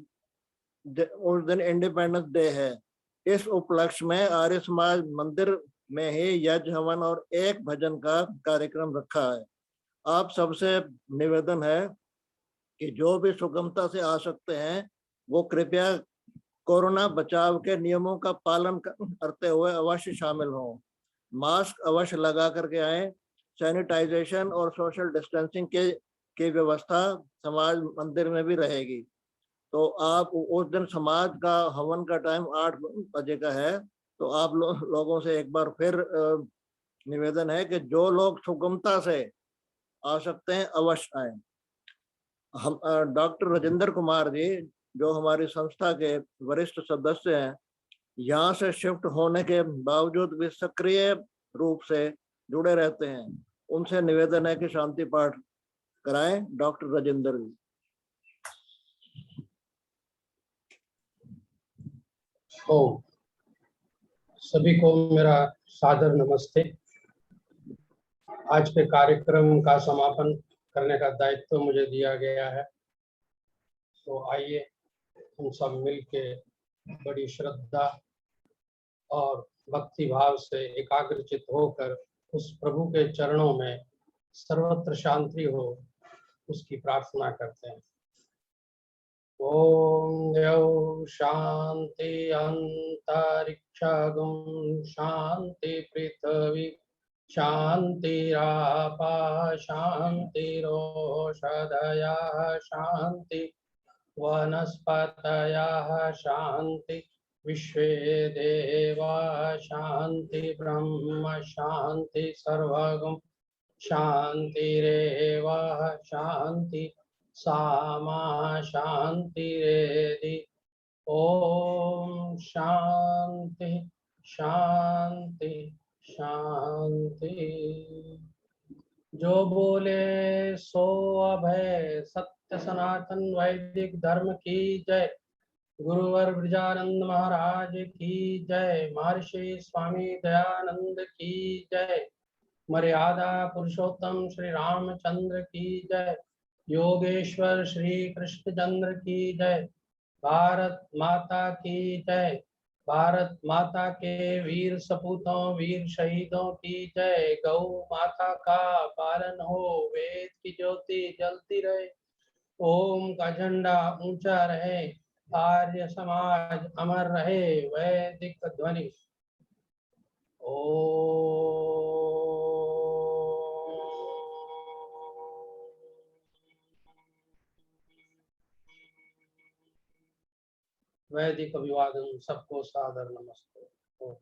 डे है। इस उपलक्ष्य में आर्य समाज मंदिर में ही यज्ञ हवन और एक भजन का कार्यक्रम रखा है। आप सबसे निवेदन है कि जो भी सुगमता से आ सकते हैं वो कृपया कोरोना बचाव के नियमों का पालन करते हुए अवश्य शामिल हों। मास्क अवश्य लगा करके आए। सैनिटाइजेशन और सोशल डिस्टेंसिंग की व्यवस्था समाज मंदिर में भी रहेगी। तो आप उस दिन समाज का हवन का टाइम 8 बजे का है, तो आप लोगों से एक बार फिर निवेदन है कि जो लोग सुगमता से आ सकते हैं अवश्य आए। हम डॉक्टर राजेंद्र कुमार जी जो हमारी संस्था के वरिष्ठ सदस्य हैं, यहाँ से शिफ्ट होने के बावजूद भी सक्रिय रूप से जुड़े रहते हैं। उनसे निवेदन है कि शांति पाठ कराएं डॉक्टर राजेंद्र जी। ओम। सभी को मेरा सादर नमस्ते। आज के कार्यक्रम का समापन करने का दायित्व मुझे दिया गया है, तो आइए हम सब मिलके बड़ी श्रद्धा और भक्ति भाव से एकाग्रचित होकर उस प्रभु के चरणों में सर्वत्र शांति हो उसकी प्रार्थना करते हैं। ओम द्यौ शांति अंतरिक्षगुं शांति पृथ्वी शांतिरापा शांतिरोषधयः शांति वनस्पतयः शांति विश्वे देवा शांति ब्रह्म शांति सर्वगुं शांतिरेव शांति सामा शांतिरेधि। ओम शांति शांति शांति। जो बोले सो अभय सत्य सनातन वैदिक धर्म की जय। गुरुवर ब्रजानंद महाराज की जय। महर्षि स्वामी दयानंद की जय। मर्यादा पुरुषोत्तम श्री रामचंद्र की जय। योगेश्वर श्री कृष्णचंद्र की जय। भारत माता की जय। भारत माता के वीर सपूतों वीर शहीदों की जय। गौ माता का पालन हो, वेद की ज्योति जलती रहे, ओम का झंडा ऊंचा रहे, आर्य समाज अमर रहे, वैदिक ध्वनि। वैदिक अभिवादन, सबको सादर नमस्ते। ओम।